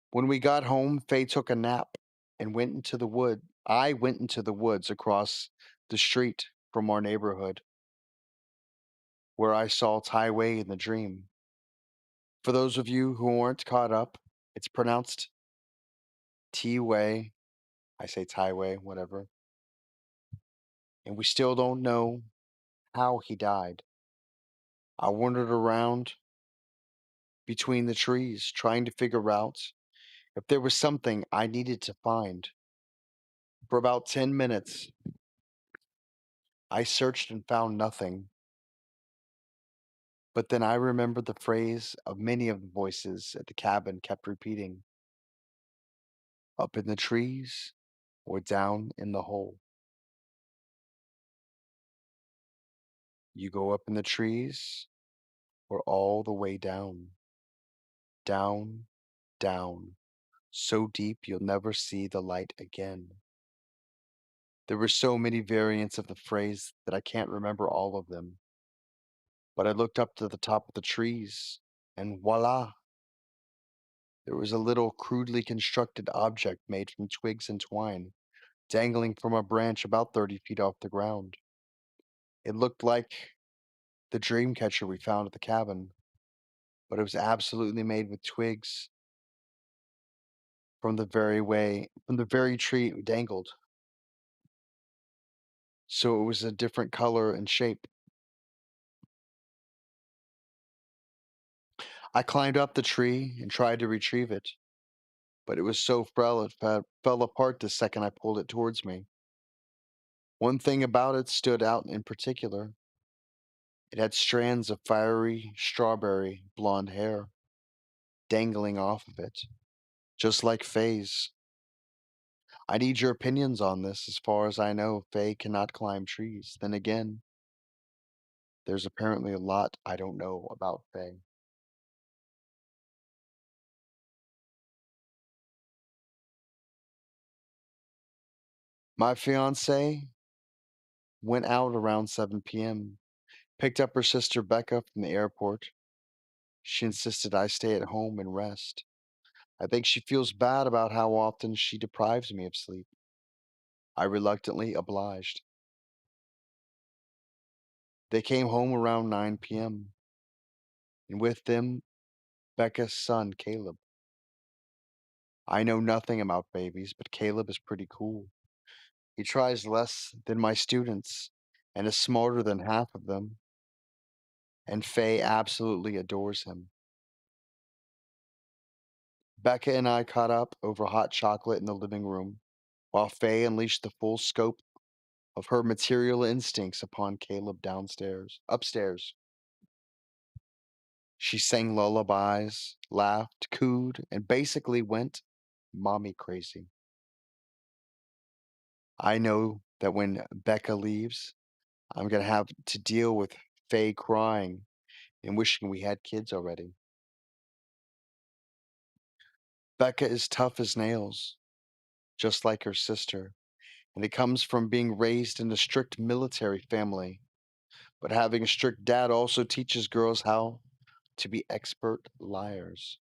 When we got home, Faye took a nap and went into the wood. I went into the woods across the street from our neighborhood, where I saw Tai Wei in the dream. For those of you who aren't caught up, it's pronounced T Wei. I say Tai Wei, whatever. And we still don't know how he died. I wandered around between the trees trying to figure out if there was something I needed to find. For about 10 minutes, I searched and found nothing. But then I remembered the phrase of many of the voices at the cabin kept repeating, up in the trees or down in the hole. You go up in the trees or all the way down, down, down, so deep you'll never see the light again. There were so many variants of the phrase that I can't remember all of them. But I looked up to the top of the trees, and voila! There was a little crudely constructed object made from twigs and twine, dangling from a branch about 30 feet off the ground. It looked like the dream catcher we found at the cabin, but it was absolutely made with twigs from the very tree it dangled. So it was a different color and shape. I climbed up the tree and tried to retrieve it, but it was so frail it fell apart the second I pulled it towards me. One thing about it stood out in particular. It had strands of fiery strawberry blonde hair. dangling off of it, just like Faye's. I need your opinions on this. As far as I know, Faye cannot climb trees. Then again, there's apparently a lot I don't know about Faye. My fiance went out around 7 p.m., picked up her sister Becca from the airport. She insisted I stay at home and rest. I think she feels bad about how often she deprives me of sleep. I reluctantly obliged. They came home around 9 p.m., and with them, Becca's son, Caleb. I know nothing about babies, but Caleb is pretty cool. He tries less than my students and is smarter than half of them, and Faye absolutely adores him. Becca and I caught up over hot chocolate in the living room, while Faye unleashed the full scope of her material instincts upon Caleb upstairs. She sang lullabies, laughed, cooed, and basically went mommy crazy. I know that when Becca leaves, I'm going to have to deal with Faye crying and wishing we had kids already. Becca is tough as nails, just like her sister, and it comes from being raised in a strict military family. But having a strict dad also teaches girls how to be expert liars.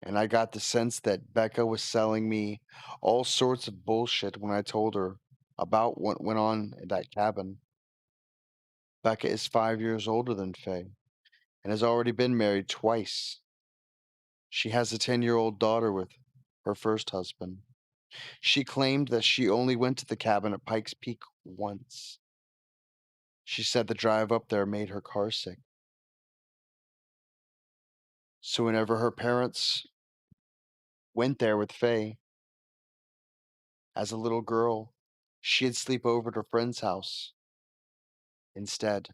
And I got the sense that Becca was selling me all sorts of bullshit when I told her about what went on in that cabin. Becca is 5 years older than Faye and has already been married twice. She has a 10-year-old daughter with her first husband. She claimed that she only went to the cabin at Pikes Peak once. She said the drive up there made her car sick. So whenever her parents went there with Faye as a little girl, she'd sleep over at her friend's house instead.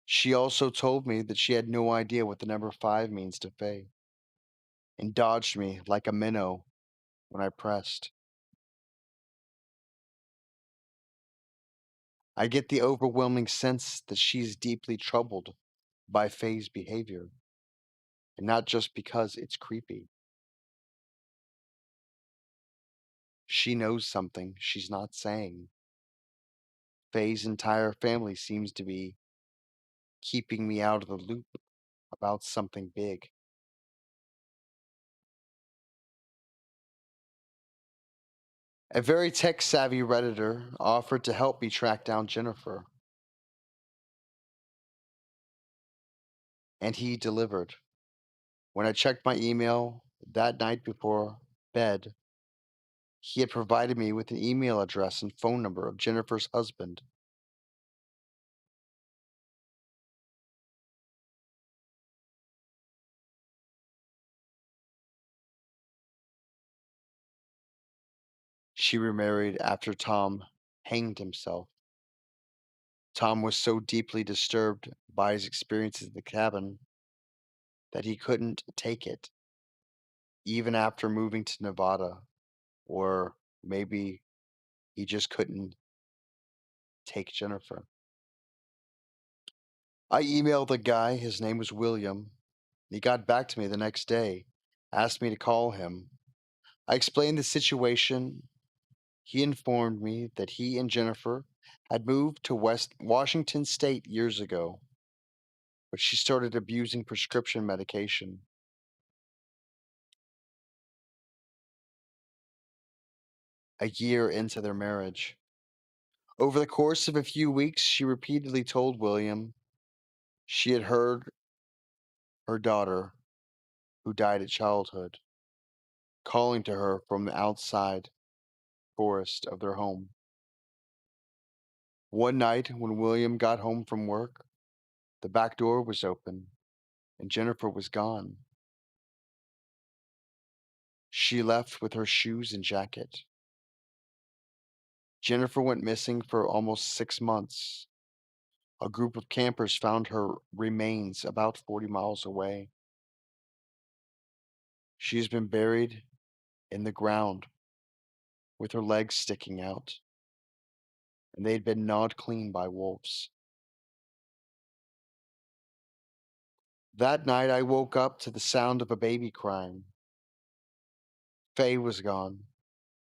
She also told me that she had no idea what the number 5 means to Faye and dodged me like a minnow when I pressed. I get the overwhelming sense that she's deeply troubled by Faye's behavior, and not just because it's creepy. She knows something she's not saying. Faye's entire family seems to be keeping me out of the loop about something big. A very tech savvy Redditor offered to help me track down Jennifer, and he delivered. When I checked my email that night before bed, he had provided me with an email address and phone number of Jennifer's husband. She remarried after Tom hanged himself. Tom was so deeply disturbed by his experiences in the cabin that he couldn't take it, even after moving to Nevada, or maybe he just couldn't take Jennifer. I emailed the guy, his name was William. He got back to me the next day, asked me to call him. I explained the situation. He informed me that he and Jennifer had moved to West Washington State years ago, but she started abusing prescription medication. A year into their marriage. Over the course of a few weeks, she repeatedly told William she had heard her daughter, who died at childhood, calling to her from the outside forest of their home. One night, when William got home from work, the back door was open and Jennifer was gone. She left with her shoes and jacket. Jennifer went missing for almost 6 months. A group of campers found her remains about 40 miles away. She's been buried in the ground with her legs sticking out, and they'd been gnawed clean by wolves. That night, I woke up to the sound of a baby crying. Faye was gone.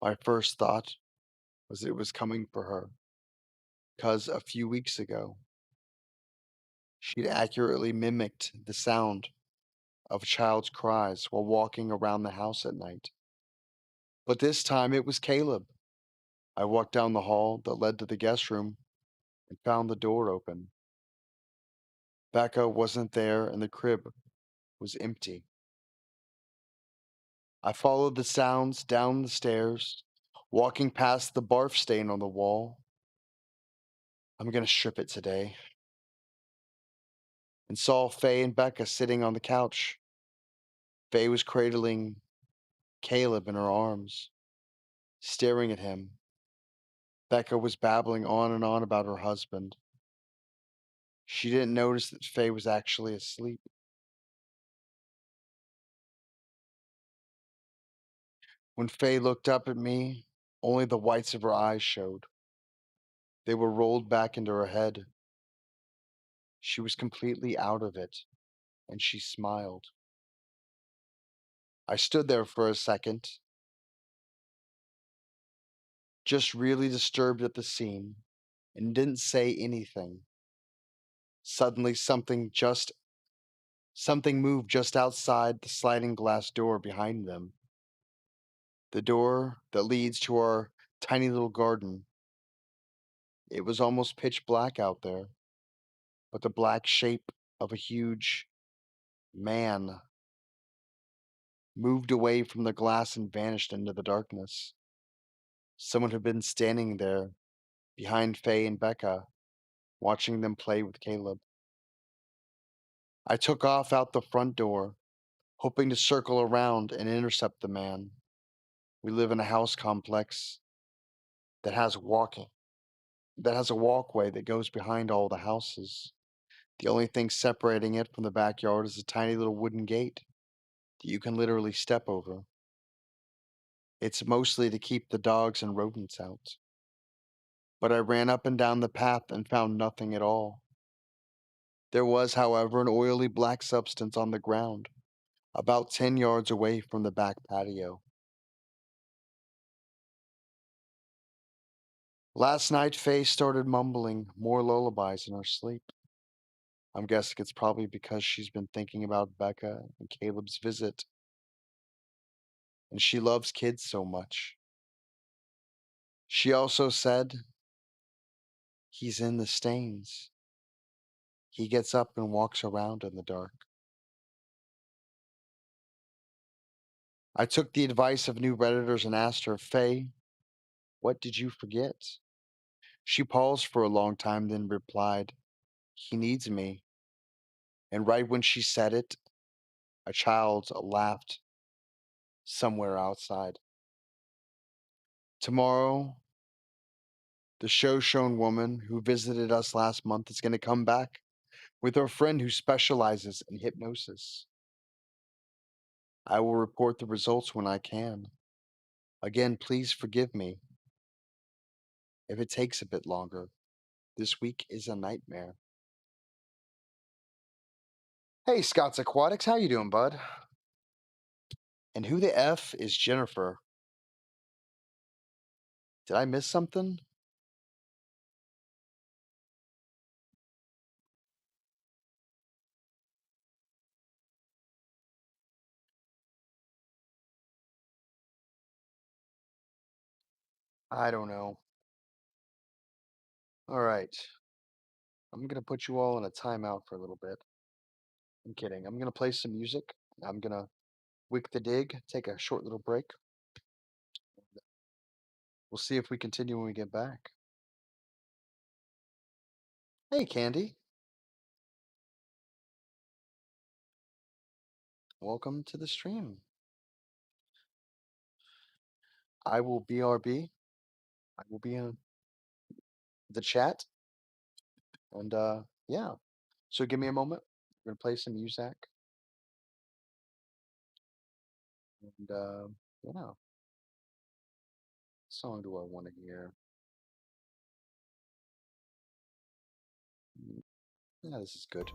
My first thought was it was coming for her, because a few weeks ago, she'd accurately mimicked the sound of a child's cries while walking around the house at night. But this time it was Caleb. I walked down the hall that led to the guest room and found the door open. Becca wasn't there and the crib was empty. I followed the sounds down the stairs, walking past the barf stain on the wall. I'm gonna strip it today. And saw Faye and Becca sitting on the couch. Faye was cradling Caleb in her arms, staring at him. Becca was babbling on and on about her husband. She didn't notice that Faye was actually asleep. When Faye looked up at me, only the whites of her eyes showed. They were rolled back into her head. She was completely out of it, and she smiled. I stood there for a second, just really disturbed at the scene, and didn't say anything. Suddenly, something moved just outside the sliding glass door behind them. The door that leads to our tiny little garden. It was almost pitch black out there, but the black shape of a huge man moved away from the glass and vanished into the darkness. Someone had been standing there behind Faye and Becca, watching them play with Caleb. I took off out the front door, hoping to circle around and intercept the man. We live in a house complex that has walking that has a walkway that goes behind all the houses. The only thing separating it from the backyard is a tiny little wooden gate that you can literally step over. It's mostly to keep the dogs and rodents out. But I ran up and down the path and found nothing at all. There was, however, an oily black substance on the ground, about 10 yards away from the back patio. Last night, Faye started mumbling more lullabies in her sleep. I'm guessing it's probably because she's been thinking about Becca and Caleb's visit, and she loves kids so much. She also said, he's in the stains. He gets up and walks around in the dark. I took the advice of new Redditors and asked her, Faye, what did you forget? She paused for a long time, then replied, he needs me. And right when she said it, a child laughed somewhere outside. Tomorrow, the shown woman who visited us last month is going to come back with her friend who specializes in hypnosis. I will report the results when I can. Again, please forgive me if it takes a bit longer. This week is a nightmare. Hey, Scott's Aquatics, how you doing, bud? And who the F is Jennifer? Did I miss something? I don't know. All right. I'm going to put you all in a timeout for a little bit. I'm kidding. I'm going to play some music. I'm going to wick the dig, take a short little break. We'll see if we continue when we get back. Hey, Candy. Welcome to the stream. I will BRB. I will be in the chat. And yeah. So give me a moment. We're gonna play some music, and yeah. What song do I want to hear? Mm, Yeah, this is good.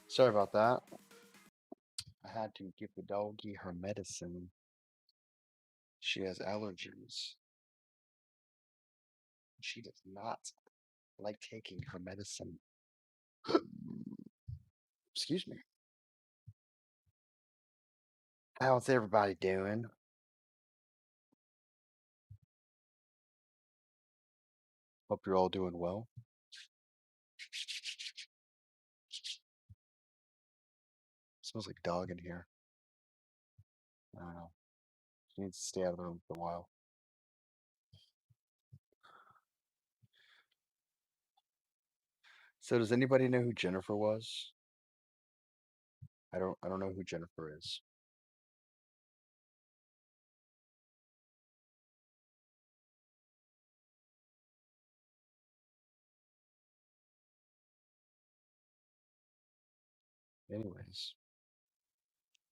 Sorry about that. I had to give the doggy her medicine. She has allergies. She does not like taking her medicine. Excuse me. How's everybody doing? Hope you're all doing well. Smells like dog in here. I don't know. She needs to stay out of the room for a while. So does anybody know who Jennifer was? I don't know who Jennifer is. Anyways,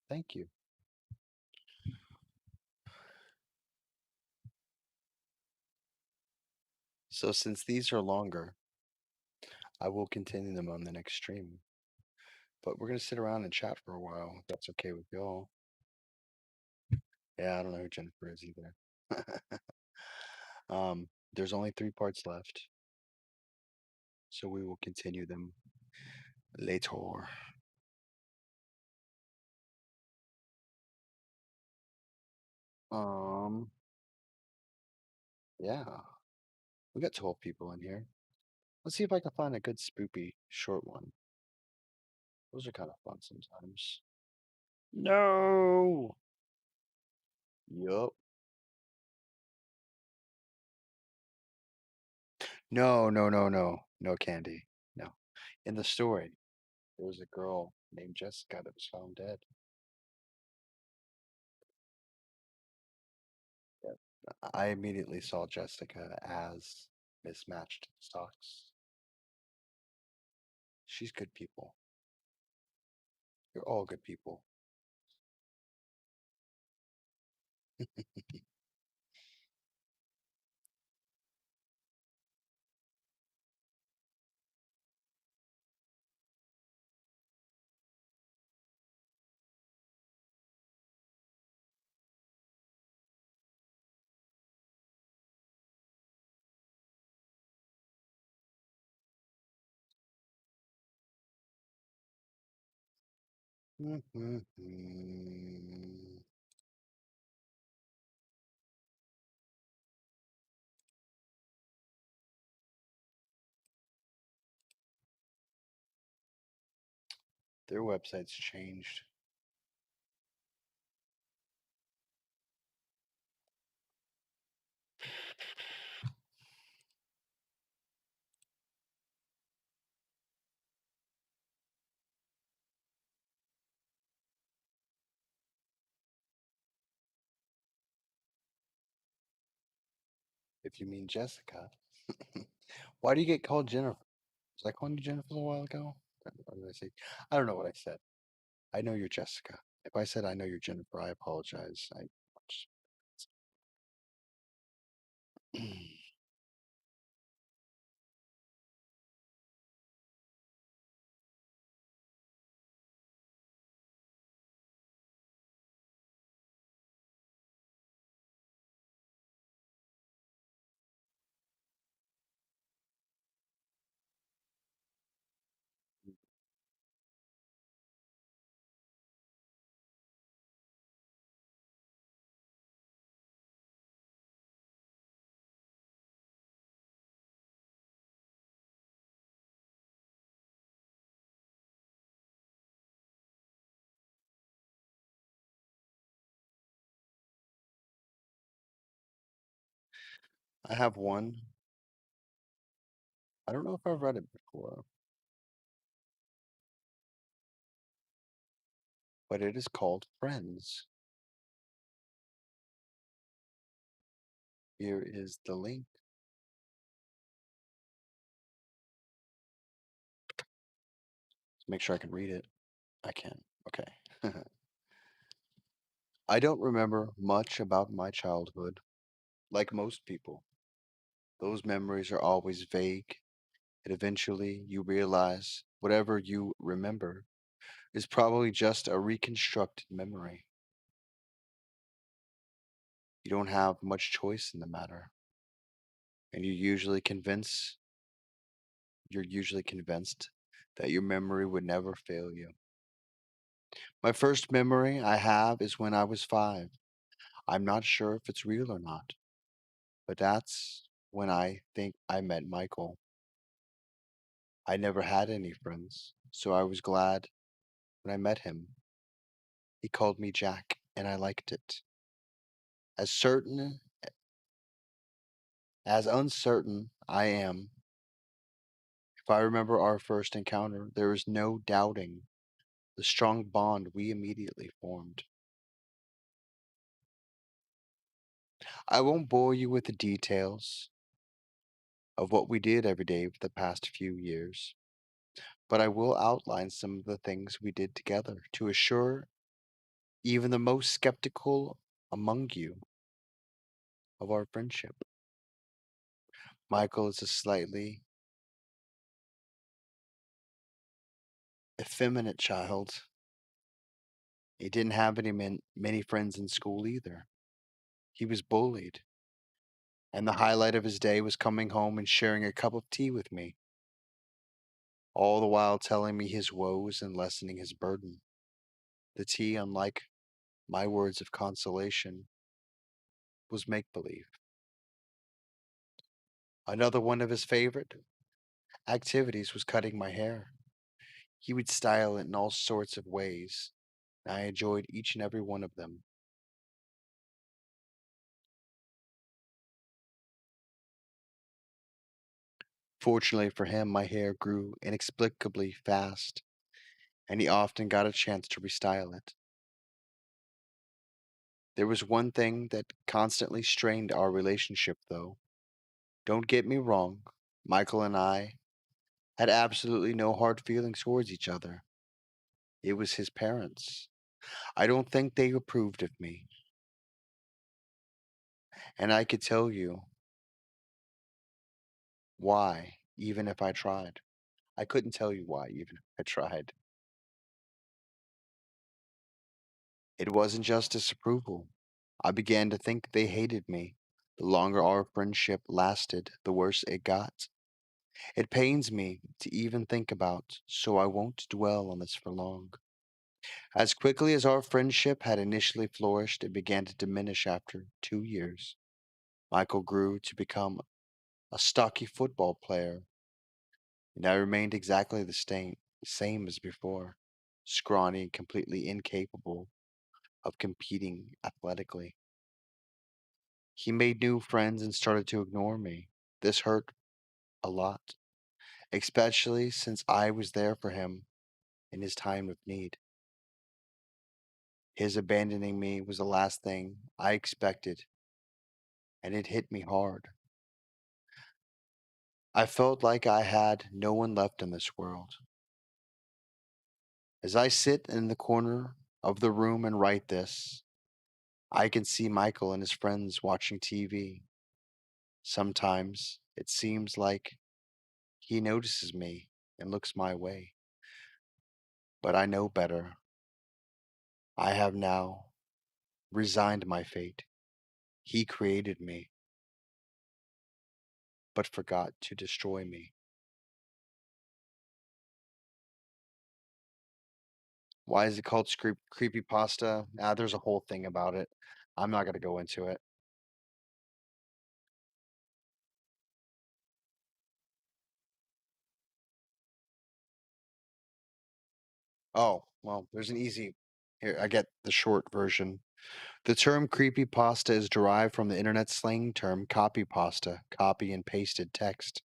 thank you. So since these are longer, I will continue them on the next stream. But we're gonna sit around and chat for a while, if that's okay with y'all. Yeah, I don't know who Jennifer is either. There's only 3 parts left, so we will continue them later. Um, yeah, we got 12 people in here. Let's see if I can find a good spoopy short one. Those are kind of fun sometimes. No. Yup. No, no, no, no, no, Candy. No. In the story, there was a girl named Jessica that was found dead. Yeah. I immediately saw Jessica as mismatched socks. She's good people. You're all good people. Their website's changed. If you mean Jessica. Why do you get called Jennifer? Was I calling you Jennifer a while ago? What did I say? I don't know what I said. I know you're Jessica. If I said I know you're Jennifer, I apologize. I have one. I don't know if I've read it before, but it is called Friends. Here is the link. Let's make sure I can read it. I can. Okay. I don't remember much about my childhood. Like most people, those memories are always vague, and eventually you realize whatever you remember is probably just a reconstructed memory. You don't have much choice in the matter, and you're usually convinced that your memory would never fail you. My first memory I have is when I was 5. I'm not sure if it's real or not, but that's when I think I met Michael. I never had any friends, so I was glad when I met him. He called me Jack, and I liked it. As certain as uncertain I am, if I remember our first encounter, there is no doubting the strong bond we immediately formed. I won't bore you with the details of what we did every day for the past few years, but I will outline some of the things we did together to assure even the most skeptical among you of our friendship. Michael is a slightly effeminate child. He didn't have many friends in school either. He was bullied, and the highlight of his day was coming home and sharing a cup of tea with me, all the while telling me his woes and lessening his burden. The tea, unlike my words of consolation, was make believe. Another one of his favorite activities was cutting my hair. He would style it in all sorts of ways, and I enjoyed each and every one of them. Fortunately for him, my hair grew inexplicably fast, and he often got a chance to restyle it. There was one thing that constantly strained our relationship, though. Don't get me wrong, Michael and I had absolutely no hard feelings towards each other. It was his parents. I don't think they approved of me, and I could tell you why, even if I tried. I couldn't tell you why, even if I tried. It wasn't just disapproval. I began to think they hated me. The longer our friendship lasted, the worse it got. It pains me to even think about, so I won't dwell on this for long. As quickly as our friendship had initially flourished, it began to diminish after 2 years. Michael grew to become a stocky football player, and I remained exactly same as before, scrawny and completely incapable of competing athletically. He made new friends and started to ignore me. This hurt a lot, especially since I was there for him in his time of need. His abandoning me was the last thing I expected, and it hit me hard. I felt like I had no one left in this world. As I sit in the corner of the room and write this, I can see Michael and his friends watching TV. Sometimes it seems like he notices me and looks my way, but I know better. I have now resigned my fate. He created me, but forgot to destroy me. Why is it called creepy pasta? There's a whole thing about it. I'm not going to go into it. Oh, well, there's an easy. Here, I get the short version. The term creepy pasta is derived from the internet slang term copy pasta, copy and pasted text.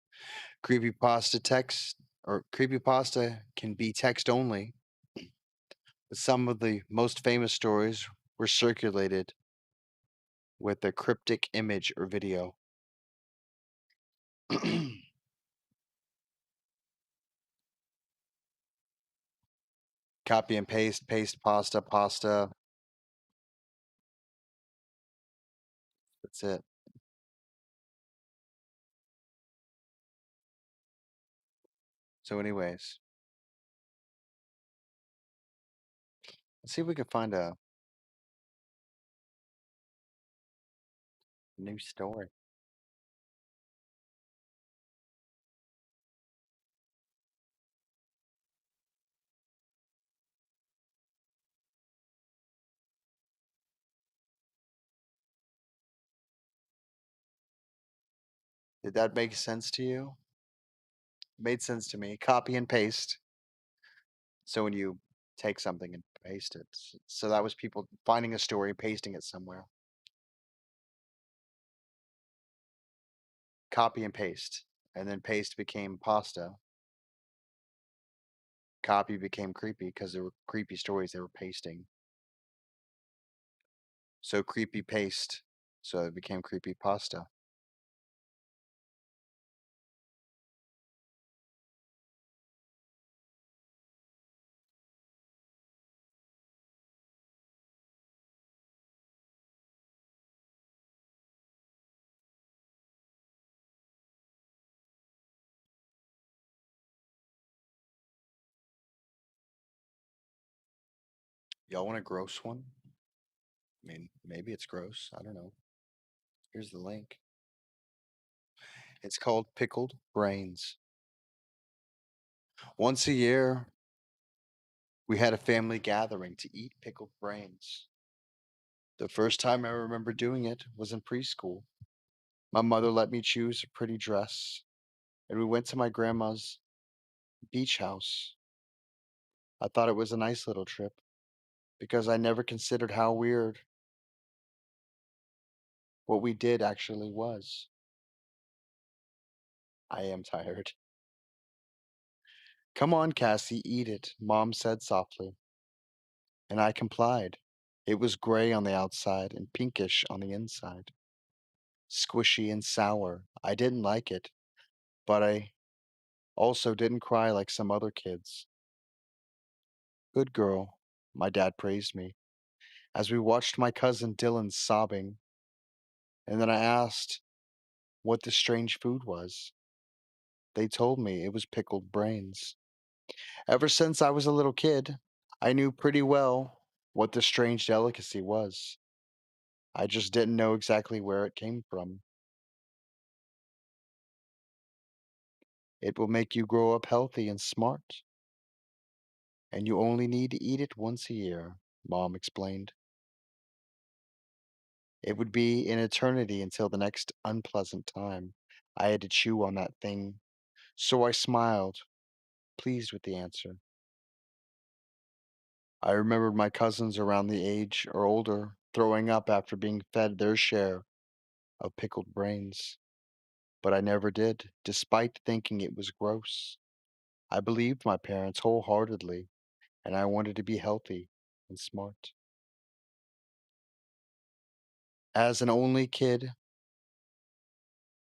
Creepy pasta text or creepy pasta can be text only, but some of the most famous stories were circulated with a cryptic image or video. Copy and paste, paste pasta, pasta. That's it. So, anyways, Let's see if we can find a new story. Did that make sense to you? Made sense to me. Copy and paste. So when you take something and paste it, so that was people finding a story, pasting it somewhere. Copy and paste, and then paste became pasta. Copy became creepy because there were creepy stories they were pasting. So creepy paste, so it became creepy pasta. Y'all want a gross one? I mean, maybe it's gross. I don't know. Here's the link. It's called pickled brains. Once a year, we had a family gathering to eat pickled brains. The first time I remember doing it was in preschool. My mother let me choose a pretty dress, and we went to my grandma's beach house. I thought it was a nice little trip because I never considered how weird what we did actually was. I am tired. Come on, Cassie, eat it, Mom said softly, and I complied. It was gray on the outside and pinkish on the inside, squishy and sour. I didn't like it, but I also didn't cry like some other kids. Good girl, my dad praised me as we watched my cousin Dylan sobbing, and then I asked what this strange food was. They told me it was pickled brains. Ever since I was a little kid, I knew pretty well what this strange delicacy was. I just didn't know exactly where it came from. It will make you grow up healthy and smart, and you only need to eat it once a year, Mom explained. It would be an eternity until the next unpleasant time I had to chew on that thing, so I smiled, pleased with the answer. I remembered my cousins around the age or older throwing up after being fed their share of pickled brains, but I never did, despite thinking it was gross. I believed my parents wholeheartedly, and I wanted to be healthy and smart. As an only kid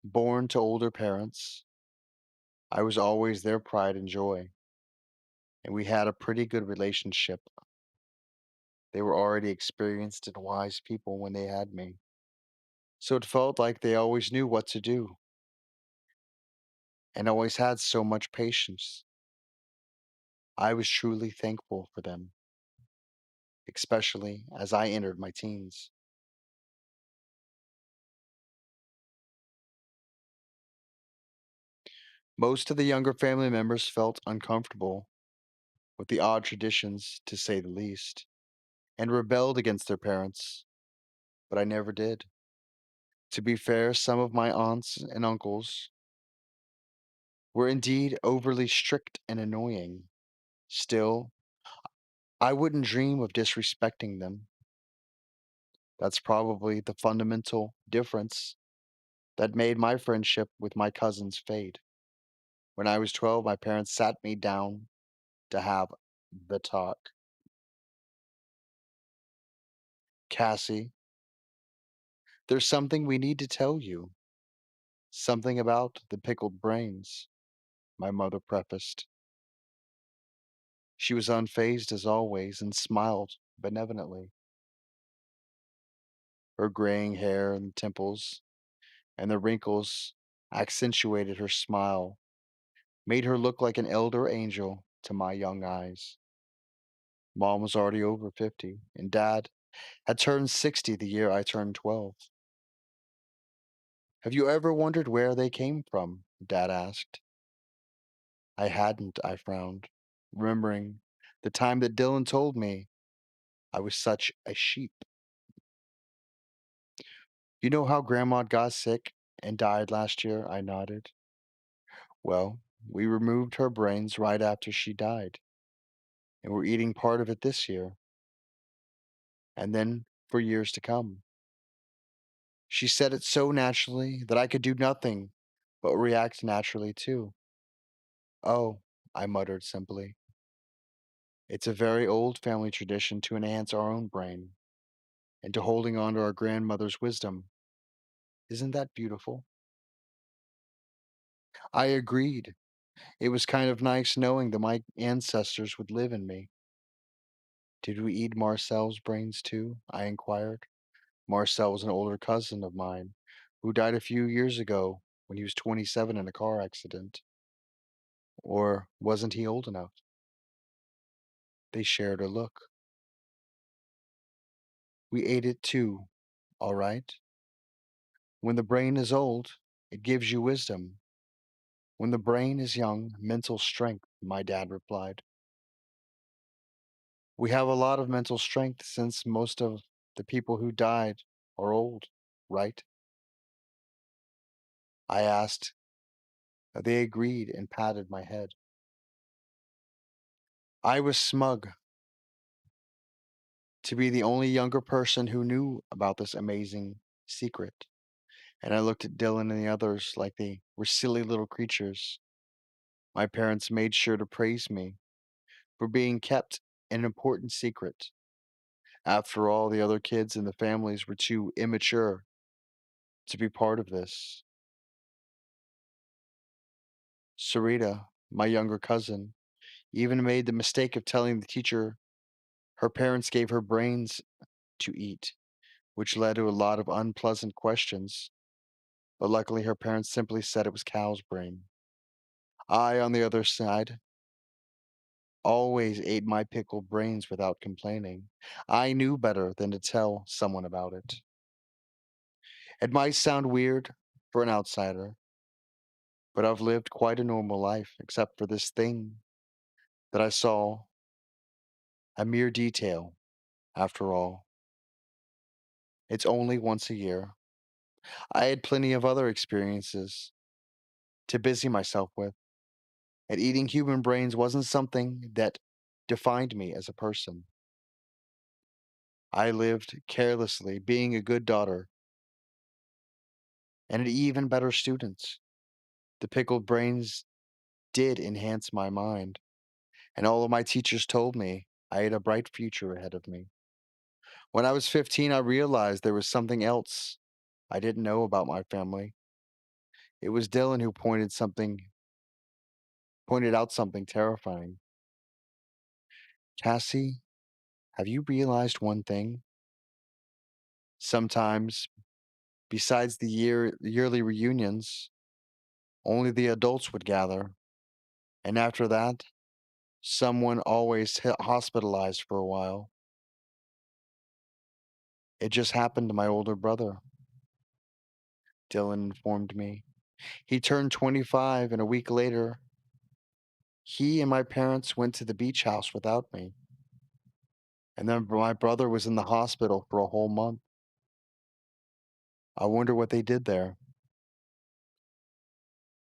born to older parents, I was always their pride and joy, and we had a pretty good relationship. They were already experienced and wise people when they had me, so it felt like they always knew what to do and always had so much patience. I was truly thankful for them, especially as I entered my teens. Most of the younger family members felt uncomfortable with the odd traditions, to say the least, and rebelled against their parents, but I never did. To be fair, some of my aunts and uncles were indeed overly strict and annoying. Still, I wouldn't dream of disrespecting them. That's probably the fundamental difference that made my friendship with my cousins fade. When I was 12, my parents sat me down to have the talk. Cassie, there's something we need to tell you. Something about the pickled brains, my mother prefaced. She was unfazed as always and smiled benevolently. Her graying hair and temples and the wrinkles accentuated her smile, made her look like an elder angel to my young eyes. Mom was already over 50, and Dad had turned 60 the year I turned 12. Have you ever wondered where they came from? Dad asked. I hadn't, I frowned, remembering the time that Dylan told me I was such a sheep. You know how Grandma got sick and died last year? I nodded. Well, we removed her brains right after she died, and we're eating part of it this year, and then for years to come. She said it so naturally that I could do nothing but react naturally too. Oh, I muttered simply. It's a very old family tradition to enhance our own brain and to holding on to our grandmother's wisdom. Isn't that beautiful? I agreed. It was kind of nice knowing that my ancestors would live in me. Did we eat Marcel's brains too? I inquired. Marcel was an older cousin of mine who died a few years ago when he was 27 in a car accident. Or wasn't he old enough? They shared a look. We ate it too, all right. When the brain is old, it gives you wisdom. When the brain is young, mental strength, my dad replied. We have a lot of mental strength since most of the people who died are old, right? I asked. They agreed and patted my head. I was smug to be the only younger person who knew about this amazing secret, and I looked at Dylan and the others like they were silly little creatures. My parents made sure to praise me for being kept an important secret. After all, the other kids in the families were too immature to be part of this. Sarita, my younger cousin, even made the mistake of telling the teacher her parents gave her brains to eat, which led to a lot of unpleasant questions. But luckily, her parents simply said it was cow's brain. I, on the other side, always ate my pickled brains without complaining. I knew better than to tell someone about it. It might sound weird for an outsider, but I've lived quite a normal life, except for this thing that I saw, a mere detail, after all. It's only once a year. I had plenty of other experiences to busy myself with, and eating human brains wasn't something that defined me as a person. I lived carelessly, being a good daughter and an even better student. The pickled brains did enhance my mind, and all of my teachers told me I had a bright future ahead of me. When I was 15, I realized there was something else I didn't know about my family. It was Dylan who pointed out something terrifying. Cassie, have you realized one thing? Sometimes, besides the yearly reunions, only the adults would gather, and after that, someone always hospitalized for a while. It just happened to my older brother, Dylan informed me. He turned 25, and a week later, he and my parents went to the beach house without me. And then my brother was in the hospital for a whole month. I wonder what they did there.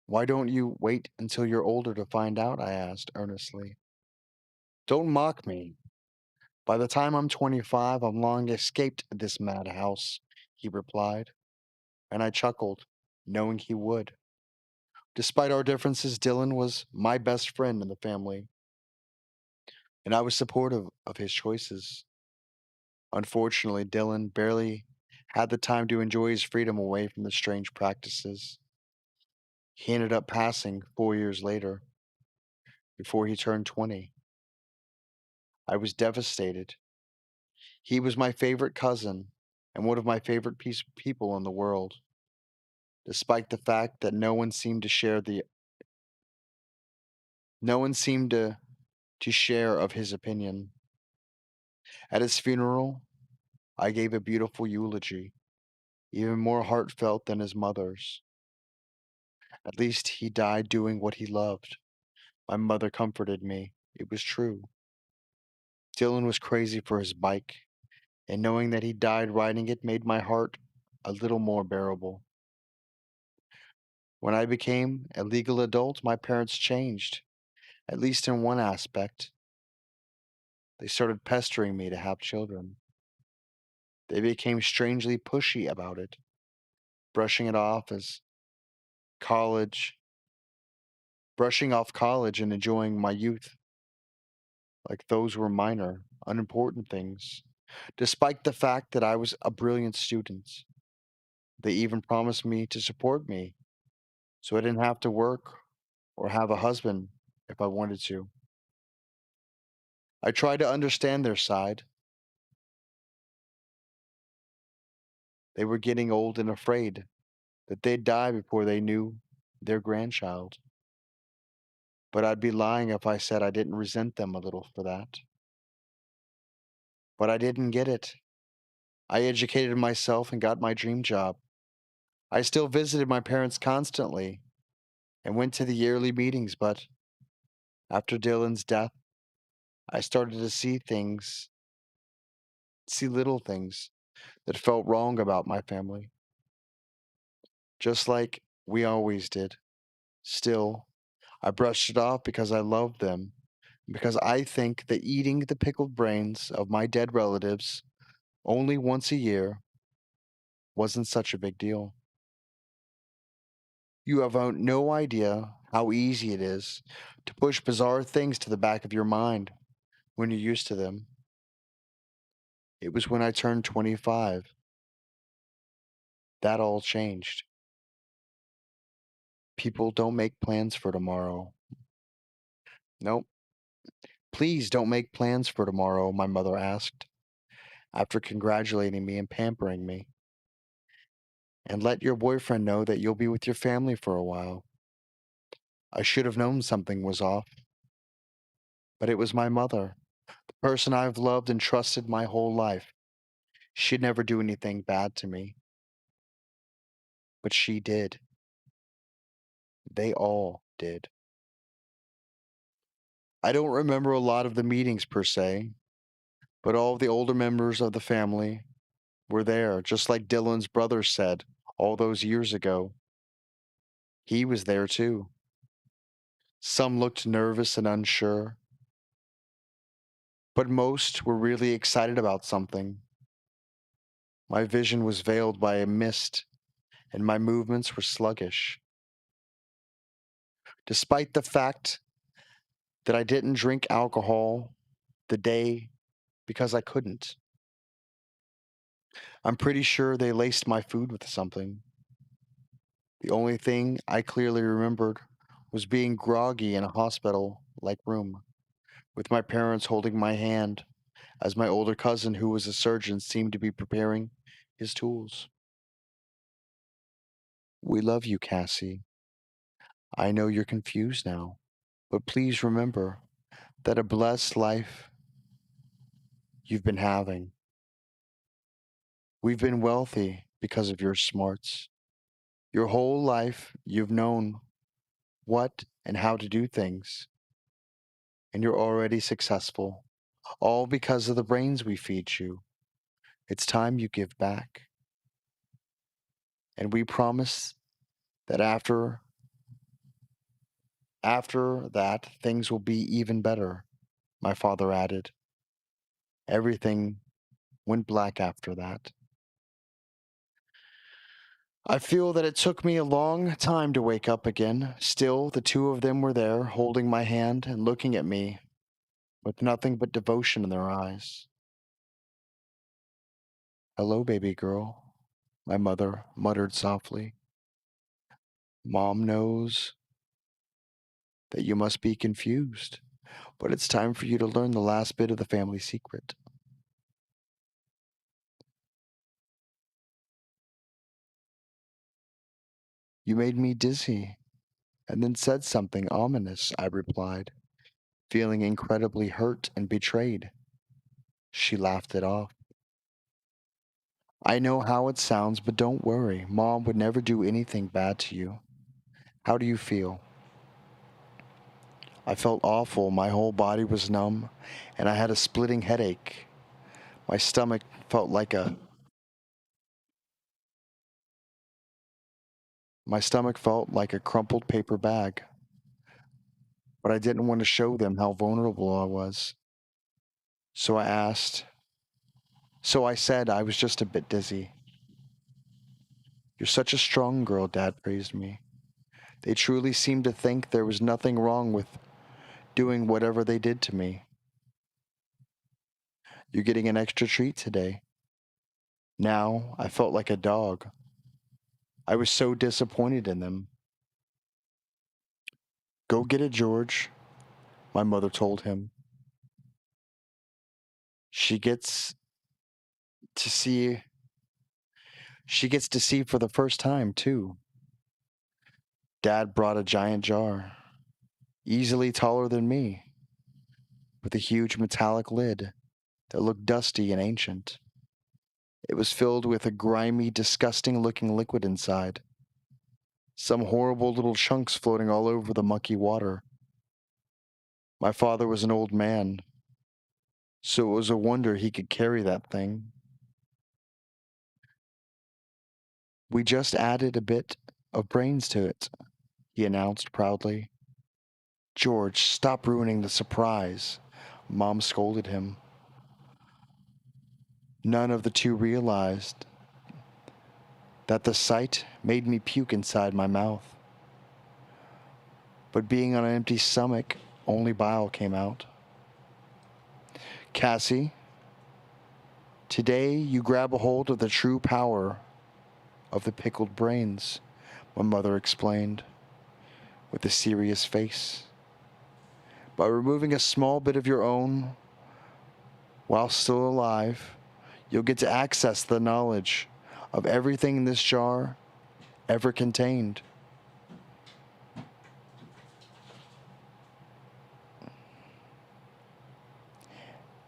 Why don't you wait until you're older to find out? I asked earnestly. Don't mock me. By the time I'm 25, I've long escaped this madhouse, he replied, and I chuckled, knowing he would. Despite our differences, Dylan was my best friend in the family, and I was supportive of his choices. Unfortunately, Dylan barely had the time to enjoy his freedom away from the strange practices. He ended up passing 4 years later, before he turned 20. I was devastated. He was my favorite cousin and one of my favorite people in the world, despite the fact that no one seemed to share of his opinion. At his funeral, I gave a beautiful eulogy, even more heartfelt than his mother's. At least he died doing what he loved. My mother comforted me. It was true. Dylan was crazy for his bike, and knowing that he died riding it made my heart a little more bearable. When I became a legal adult, my parents changed, at least in one aspect. They started pestering me to have children. They became strangely pushy about it, brushing it off as college, brushing off college and enjoying my youth like those were minor, unimportant things, despite the fact that I was a brilliant student. They even promised me to support me so I didn't have to work or have a husband if I wanted to. I tried to understand their side. They were getting old and afraid that they'd die before they knew their grandchild. But I'd be lying if I said I didn't resent them a little for that. But I didn't get it. I educated myself and got my dream job. I still visited my parents constantly and went to the yearly meetings, but after Dylan's death, I started to see little things that felt wrong about my family, just like we always did. Still, I brushed it off because I loved them, because I think that eating the pickled brains of my dead relatives only once a year wasn't such a big deal. You have no idea how easy it is to push bizarre things to the back of your mind when you're used to them. It was when I turned 25 that all changed. People don't make plans for tomorrow. Nope. Please don't make plans for tomorrow, my mother asked, after congratulating me and pampering me. And let your boyfriend know that you'll be with your family for a while. I should have known something was off, but it was my mother, the person I've loved and trusted my whole life. She'd never do anything bad to me, but she did. They all did. I don't remember a lot of the meetings per se, but all of the older members of the family were there, just like Dylan's brother said all those years ago. He was there too. Some looked nervous and unsure, but most were really excited about something. My vision was veiled by a mist, and my movements were sluggish. Despite the fact that I didn't drink alcohol the day because I couldn't, I'm pretty sure they laced my food with something. The only thing I clearly remembered was being groggy in a hospital like room, with my parents holding my hand as my older cousin, who was a surgeon, seemed to be preparing his tools. We love you, Cassie. I know you're confused now, but please remember that a blessed life you've been having. We've been wealthy because of your smarts. Your whole life, you've known what and how to do things, and you're already successful, all because of the brains we feed you. It's time you give back. And we promise that after that, things will be even better, my father added. Everything went black after that. I feel that it took me a long time to wake up again. Still, the two of them were there, holding my hand and looking at me with nothing but devotion in their eyes. Hello, baby girl, my mother muttered softly. Mom knows that you must be confused, but it's time for you to learn the last bit of the family secret. You made me dizzy and then said something ominous, I replied, feeling incredibly hurt and betrayed. She laughed it off. I know how it sounds, but don't worry. Mom would never do anything bad to you. How do you feel? I felt awful. My whole body was numb, and I had a splitting headache. My stomach felt like a my stomach felt like a crumpled paper bag, but I didn't want to show them how vulnerable I was. So I asked, so I said I was just a bit dizzy. You're such a strong girl, Dad praised me. They truly seemed to think there was nothing wrong with doing whatever they did to me. You're getting an extra treat today. Now I felt like a dog. I was so disappointed in them. Go get it, George, my mother told him. She gets to see she gets to see for the first time, too. Dad brought a giant jar, easily taller than me, with a huge metallic lid that looked dusty and ancient. It was filled with a grimy, disgusting looking liquid inside, some horrible little chunks floating all over the mucky water. My father was an old man, so it was a wonder he could carry that thing. We just added a bit of brains to it, he announced proudly. George, stop ruining the surprise, Mom scolded him. None of the two realized that the sight made me puke inside my mouth. But being on an empty stomach, only bile came out. Cassie, today you grab a hold of the true power of the pickled brains, my mother explained with a serious face. By removing a small bit of your own while still alive, you'll get to access the knowledge of everything this jar ever contained.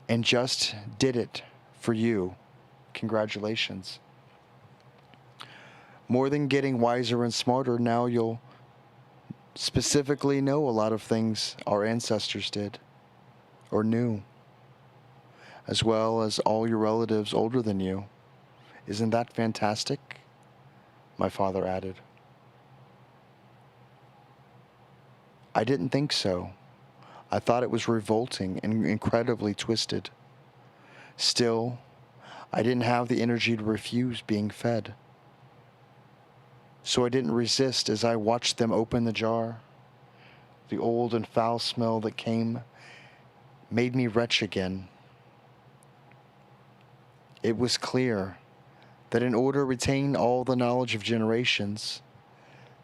And just did it for you. Congratulations. More than getting wiser and smarter, now you'll specifically know a lot of things our ancestors did or knew, as well as all your relatives older than you. Isn't that fantastic? My father added. I didn't think so. I thought it was revolting and incredibly twisted. Still, I didn't have the energy to refuse being fed. So I didn't resist as I watched them open the jar. The old and foul smell that came made me retch again. It was clear that in order to retain all the knowledge of generations,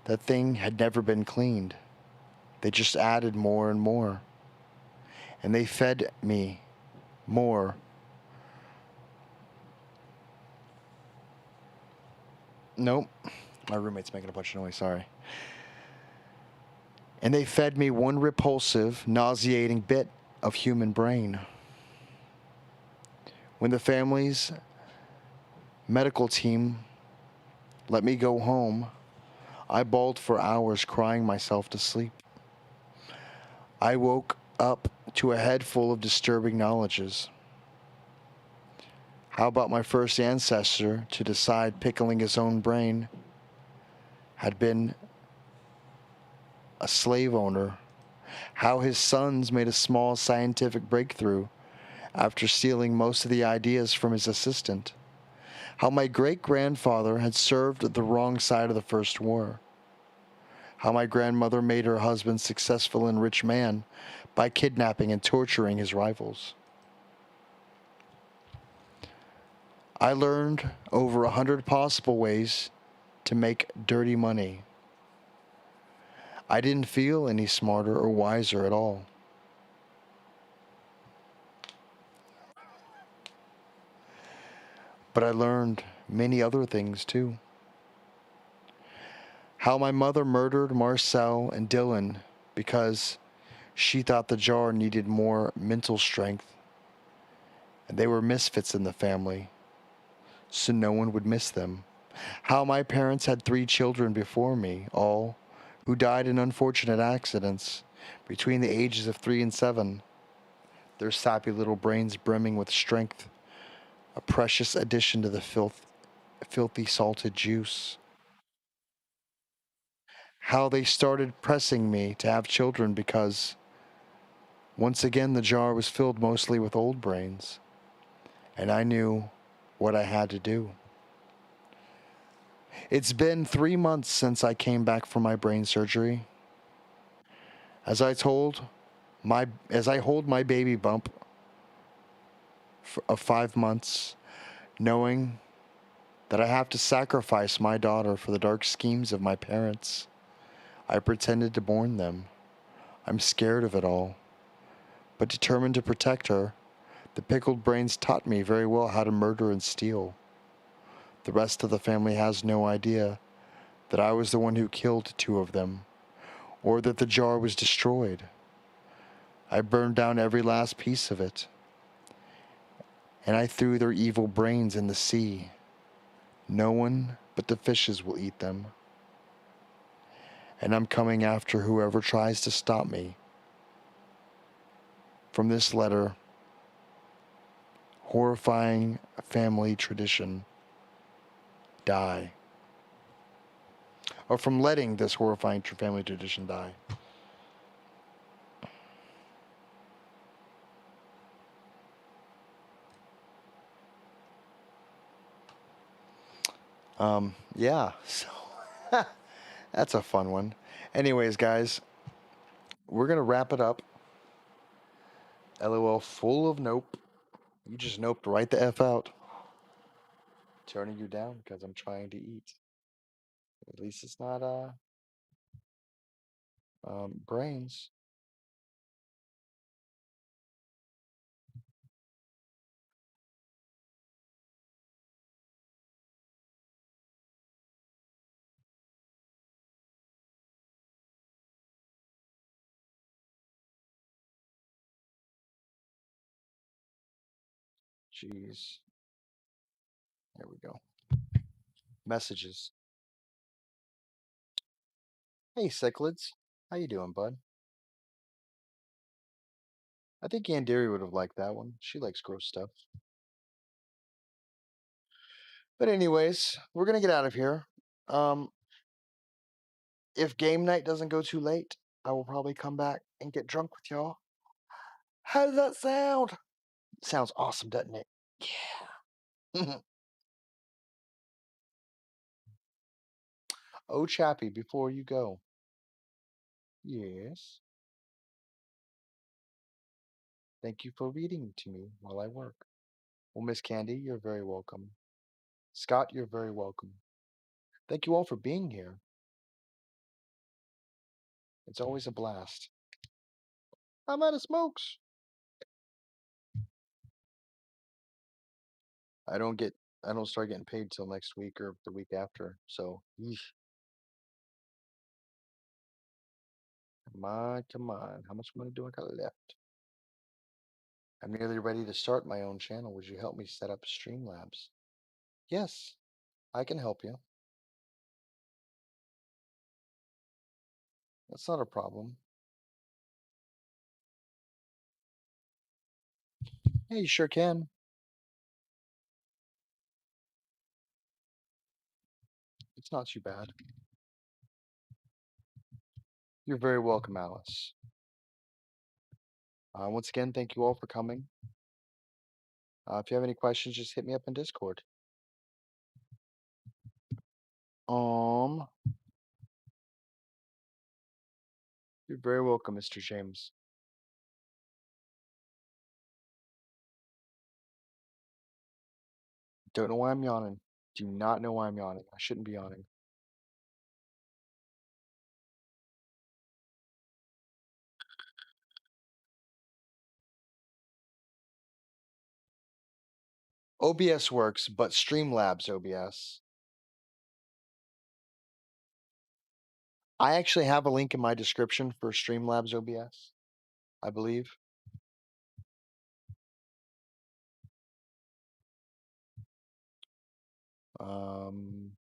that thing had never been cleaned. They just added more and more. And they fed me more. Nope. My roommate's making a bunch of noise, sorry. And they fed me one repulsive, nauseating bit of human brain. When the family's medical team let me go home, I bawled for hours, crying myself to sleep. I woke up to a head full of disturbing knowledges. How about my first ancestor to decide pickling his own brain had been a slave owner? How his sons made a small scientific breakthrough after stealing most of the ideas from his assistant? How my great-grandfather had served the wrong side of the First War? How my grandmother made her husband successful and rich man by kidnapping and torturing his rivals? I learned over 100 possible ways to make dirty money. I didn't feel any smarter or wiser at all. But I learned many other things too. How my mother murdered Marcel and Dylan because she thought the jar needed more mental strength They were misfits in the family, so no one would miss them. How my parents had 3 children before me, all who died in unfortunate accidents between the ages of 3 and 7, their sappy little brains brimming with strength, a precious addition to the filthy salted juice. How they started pressing me to have children because, once again, the jar was filled mostly with old brains, and I knew what I had to do. It's been 3 months since I came back from my brain surgery. As I told as I hold my baby bump of 5 months, knowing that I have to sacrifice my daughter for the dark schemes of my parents, I pretended to mourn them. I'm scared of it all, but determined to protect her. The pickled brains taught me very well how to murder and steal. The rest of the family has no idea that I was the one who killed 2 of them, or that the jar was destroyed. I burned down every last piece of it, and I threw their evil brains in the sea. No one but the fishes will eat them. And I'm coming after whoever tries to stop me. From this letter, horrifying family tradition, die. Or from letting this horrifying family tradition die. Yeah, so that's a fun one. Anyways, guys, we're going to wrap it up. LOL, full of nope. You just noped right the F out. Turning you down because I'm trying to eat. At least it's not brains. Jeez. There we go. Messages. Hey, cichlids. How you doing, bud? I think Yandere would have liked that one. She likes gross stuff. But anyways, we're gonna get out of here. Um, if game night doesn't go too late, I will probably come back and get drunk with y'all. How does that sound? Sounds awesome, doesn't it? Yeah. Oh, Chappy, before you go. Yes. Thank you for reading to me while I work. Well, Miss Candy, you're very welcome. Scott, you're very welcome. Thank you all for being here. It's always a blast. I'm out of smokes. I don't get I don't start getting paid till next week or the week after. So, yeesh. Come on. How much money do I got left? I'm nearly ready to start my own channel. Would you help me set up Streamlabs? Yes, I can help you. That's not a problem. Yeah, you sure can. It's not too bad. You're very welcome, Alice. Once again, thank you all for coming. If you have any questions, just hit me up in Discord. Um, you're very welcome, Mr. James. Don't know why I'm yawning. Do not know why I'm yawning. I shouldn't be yawning. OBS works, but Streamlabs OBS. I actually have a link in my description for Streamlabs OBS, I believe. Um,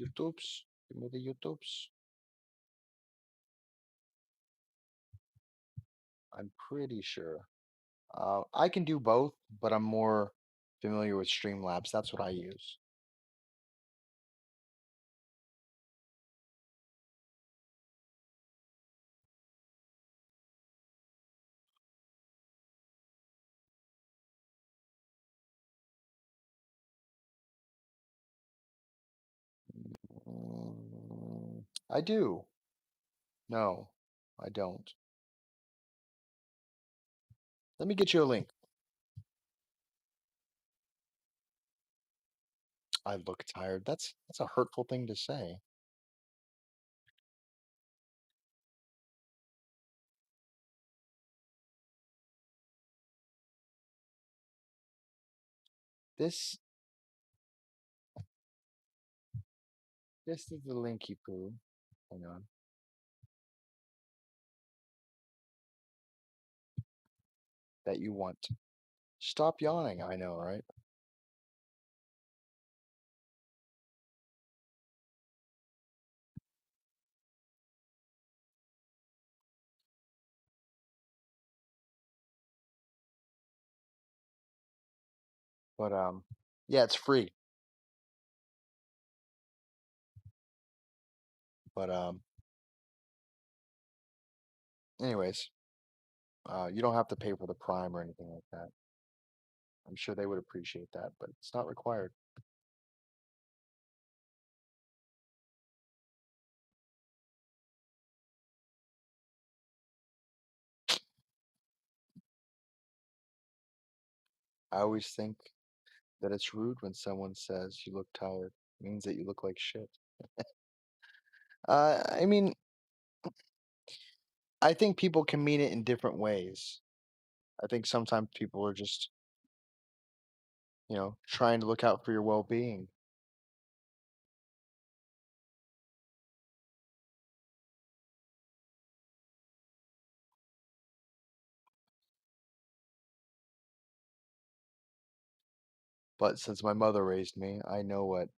YouTubes. Give me the YouTubes. I'm pretty sure. I can do both, but I'm more familiar with Streamlabs. That's what I use. I do. No, I don't. Let me get you a link. I look tired. That's a hurtful thing to say. This this is the linky poo. Hang on. That you want. Stop yawning. I know, right? But yeah, it's free. But anyways, you don't have to pay for the Prime or anything like that. I'm sure they would appreciate that, but it's not required. I always think that it's rude when someone says you look tired. It means that you look like shit. I mean, I think people can mean it in different ways. I think sometimes people are just, trying to look out for your well-being. But since my mother raised me, I know what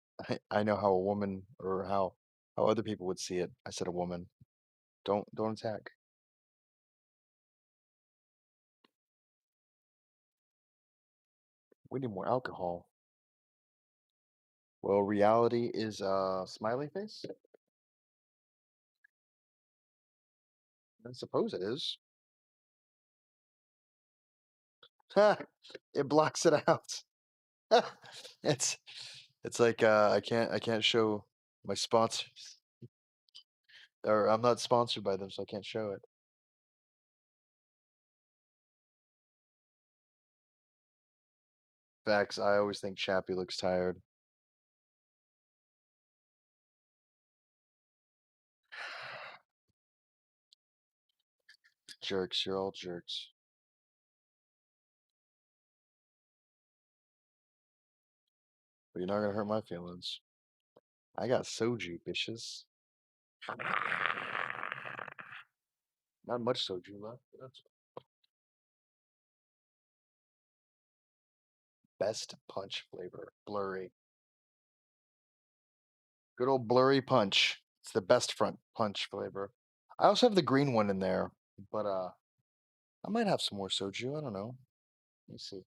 I know how a woman or how other people would see it. I said a woman. Don't attack. We need more alcohol. Well, reality is a smiley face? I suppose it is. It blocks it out. It's it's like I can't show my sponsors, or I'm not sponsored by them, so I can't show it. Facts. I always think Chappy looks tired. Jerks, you're all jerks. But you're not gonna hurt my feelings. I got soju, bitches. Not much soju left. But that's best punch flavor. Blurry. Good old blurry punch. It's the best front punch flavor. I also have the green one in there, but I might have some more soju. I don't know. Let me see.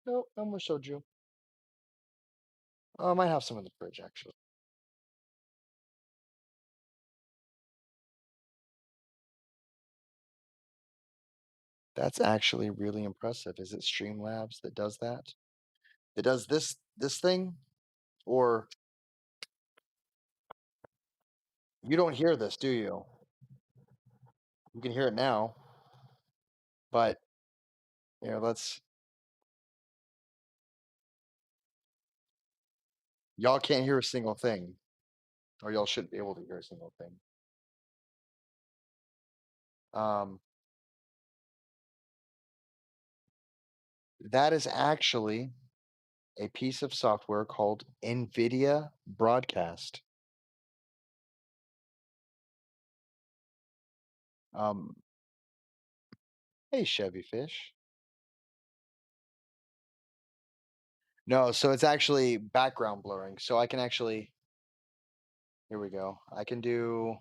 No, no more soju. I might have some in the fridge actually. That's actually really impressive. Is it Streamlabs that does that? It does this thing, or you don't hear this, do you? You can hear it now, but let's y'all can't hear a single thing, or y'all shouldn't be able to hear a single thing. Um, that is actually a piece of software called NVIDIA Broadcast. Um, hey, Chevy Fish. No, so it's actually background blurring. So I can actually, here we go. I can do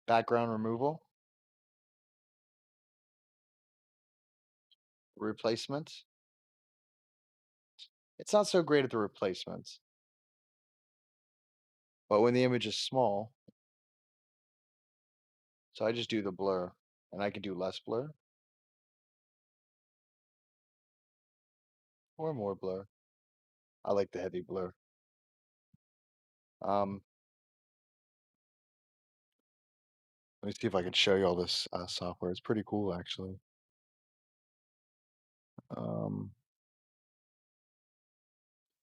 background removal, replacement. It's not so great at the replacements, but when the image is small, so I just do the blur and I can do less blur or more blur. I like the heavy blur. Um, Let me see if I can show you all this software. It's pretty cool, actually. Um,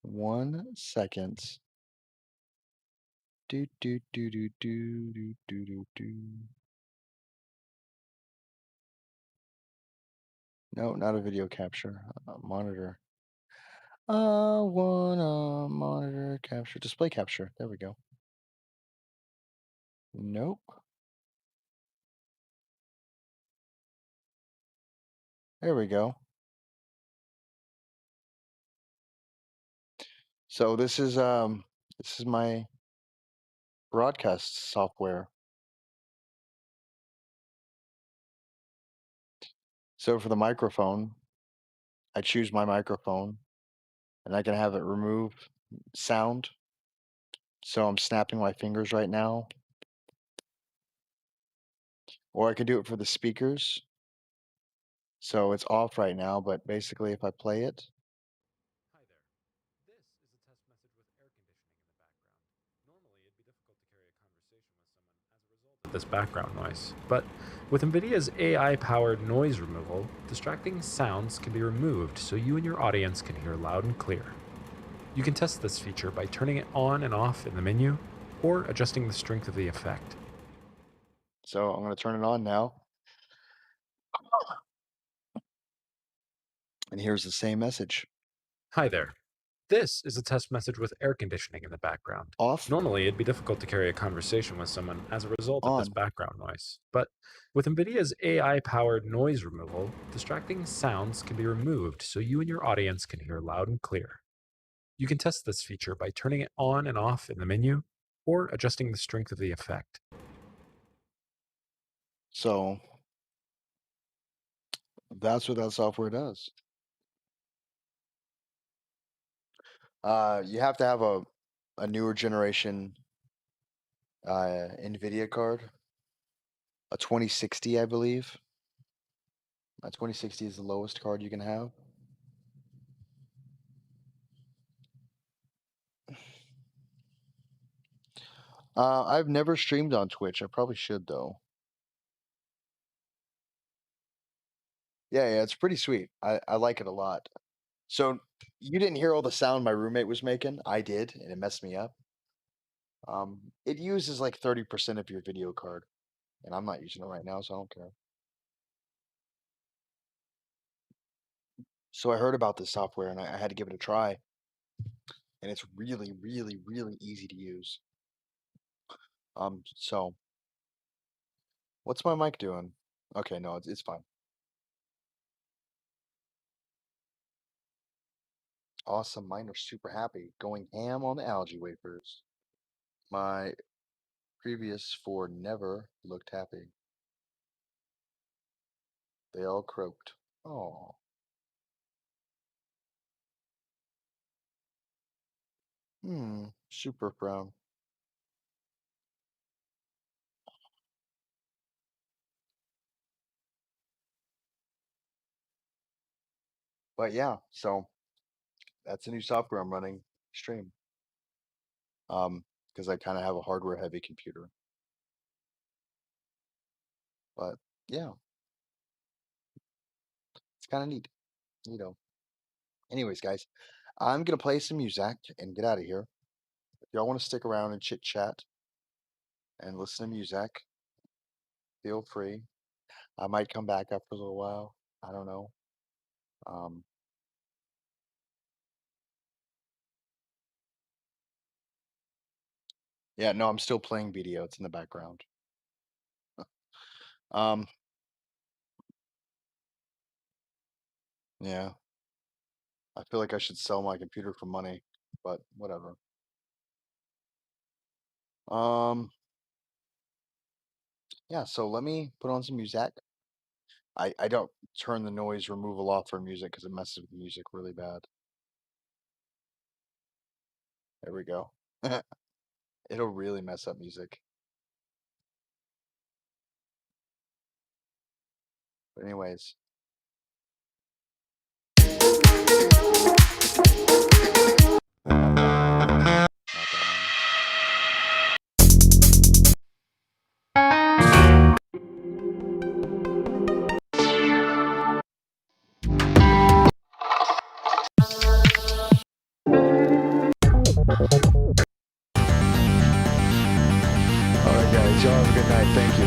1 second. Do do do do do do do do do. No, not a video capture. Monitor. Wanna monitor capture, display capture. There we go. Nope. There we go. So this is my broadcast software. So for the microphone, I choose my microphone and I can have it remove sound. So I'm snapping my fingers right now, or I can do it for the speakers. So it's off right now, but basically if I play it, Hi there. This is a test message with air conditioning in the background. Normally, it'd be difficult to carry a conversation with someone as a result of this background noise. But with NVIDIA's AI powered noise removal, distracting sounds can be removed so you and your audience can hear loud and clear. You can test this feature by turning it on and off in the menu or adjusting the strength of the effect. so I'm going to turn it on now. And here's the same message. Hi there. This is a test message with air conditioning in the background. Off, Normally, it'd be difficult to carry a conversation with someone as a result of this on. background noise. But with NVIDIA's AI powered noise removal, distracting sounds can be removed so you and your audience can hear loud and clear. You can test this feature by turning it on and off in the menu or adjusting the strength of the effect. So that's what that software does. You have to have a newer generation NVIDIA card, a 2060, I believe. A 2060 is the lowest card you can have. I've never streamed on Twitch. I probably should though. Yeah, it's pretty sweet. I like it a lot. So you didn't hear all the sound my roommate was making? I did, and it messed me up. It uses like 30% of your video card, and I'm not using it right now, so I don't care. So I heard about this software and I had to give it a try, and it's really, really, really easy to use. So what's my mic doing? Okay, no, it's fine. Awesome. Mine are super happy, going ham on the algae wafers. My previous four never looked happy. They all croaked. Oh, super brown. But yeah, so that's a new software I'm running stream. Because I kind of have a hardware heavy computer. But yeah, it's kind of neat. You know. Anyways, guys, I'm gonna play some music and get out of here. If y'all want to stick around and chit chat and listen to music, feel free. I might come back after a little while. I don't know. Um, yeah, no, I'm still playing video. It's in the background. Um, yeah. I feel like I should sell my computer for money, but whatever. Um, yeah, so let me put on some music. I don't turn the noise removal off for music because it messes with the music really bad. There we go. It'll really mess up music. But anyways, not that one. All right, guys, y'all have a good night. Thank you.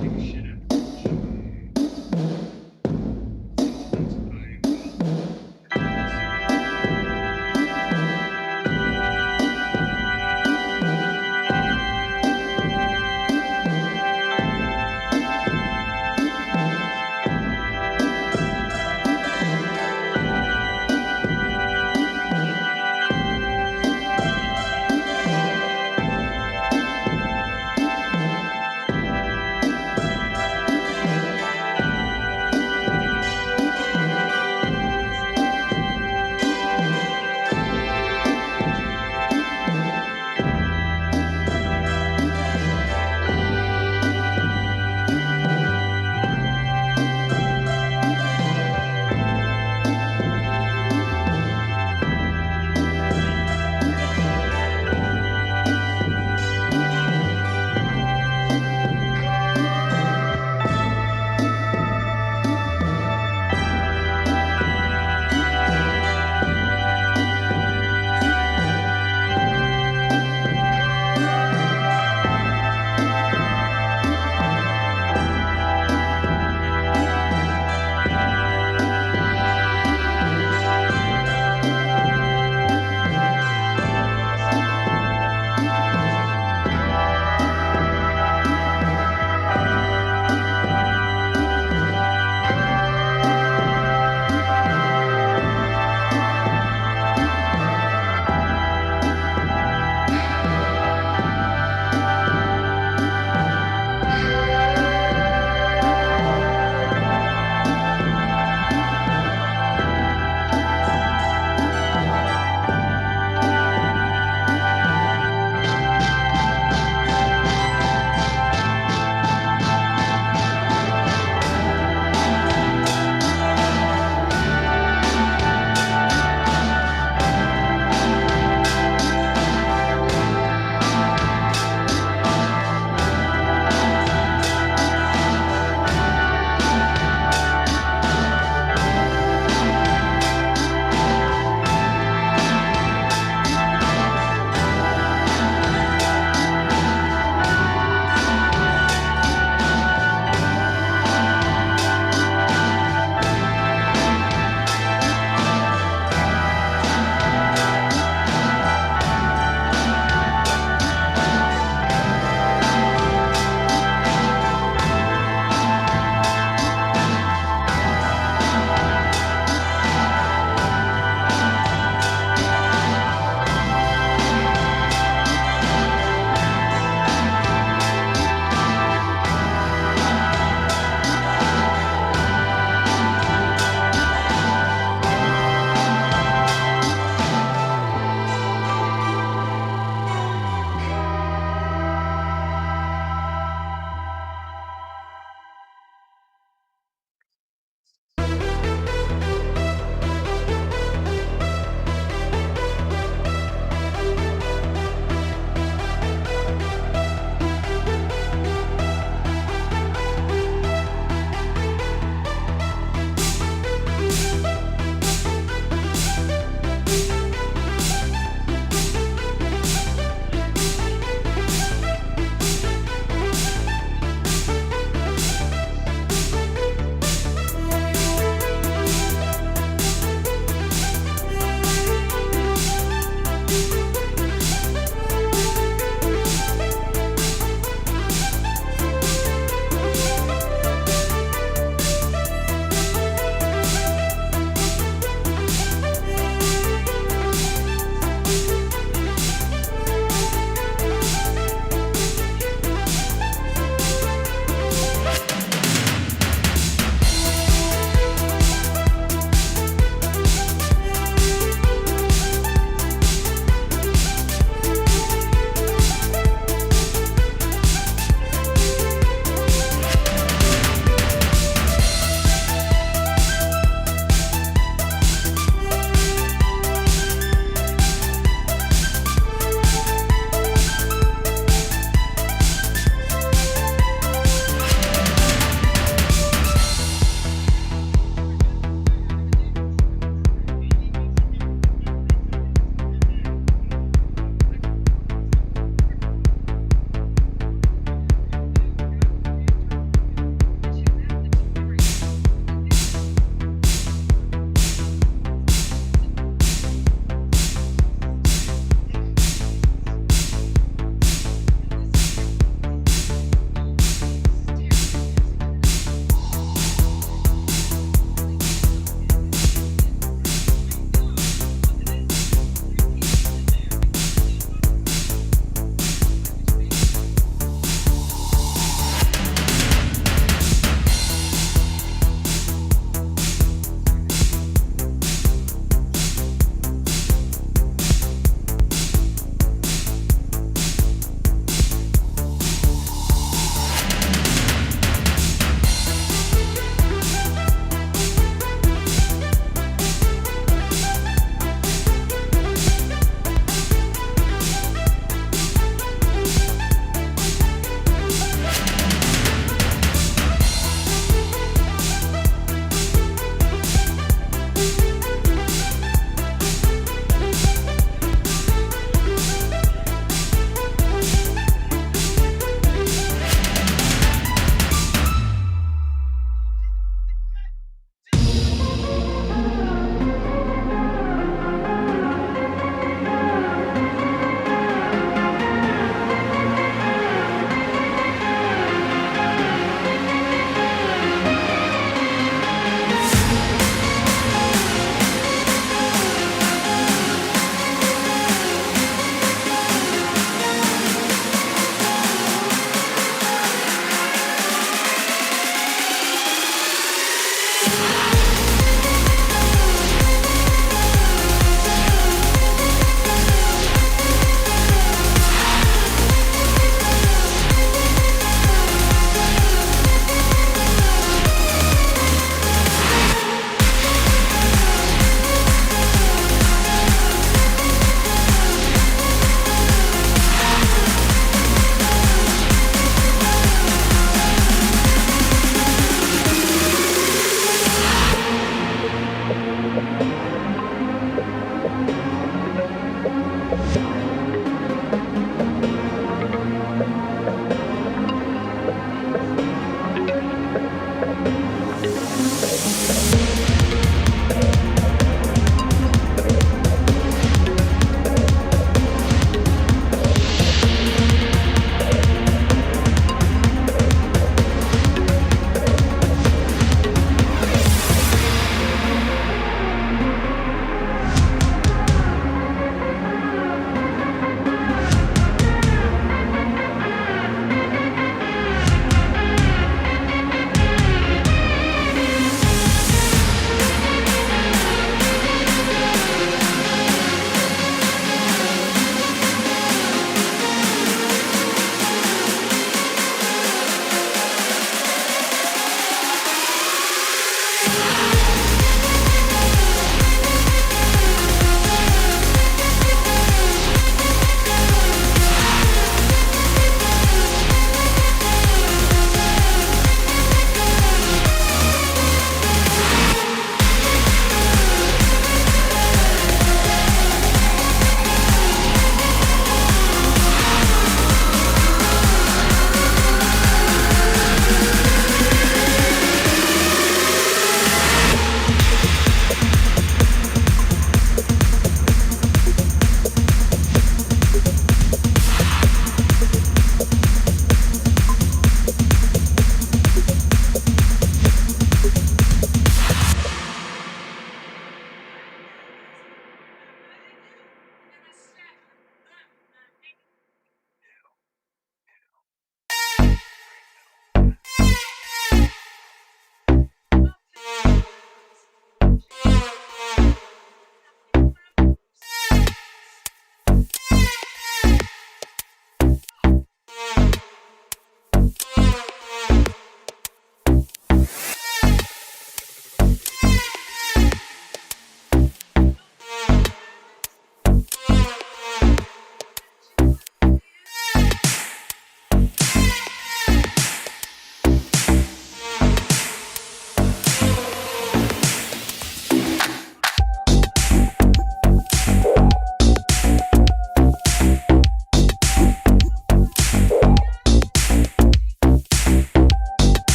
take a shit afterwards.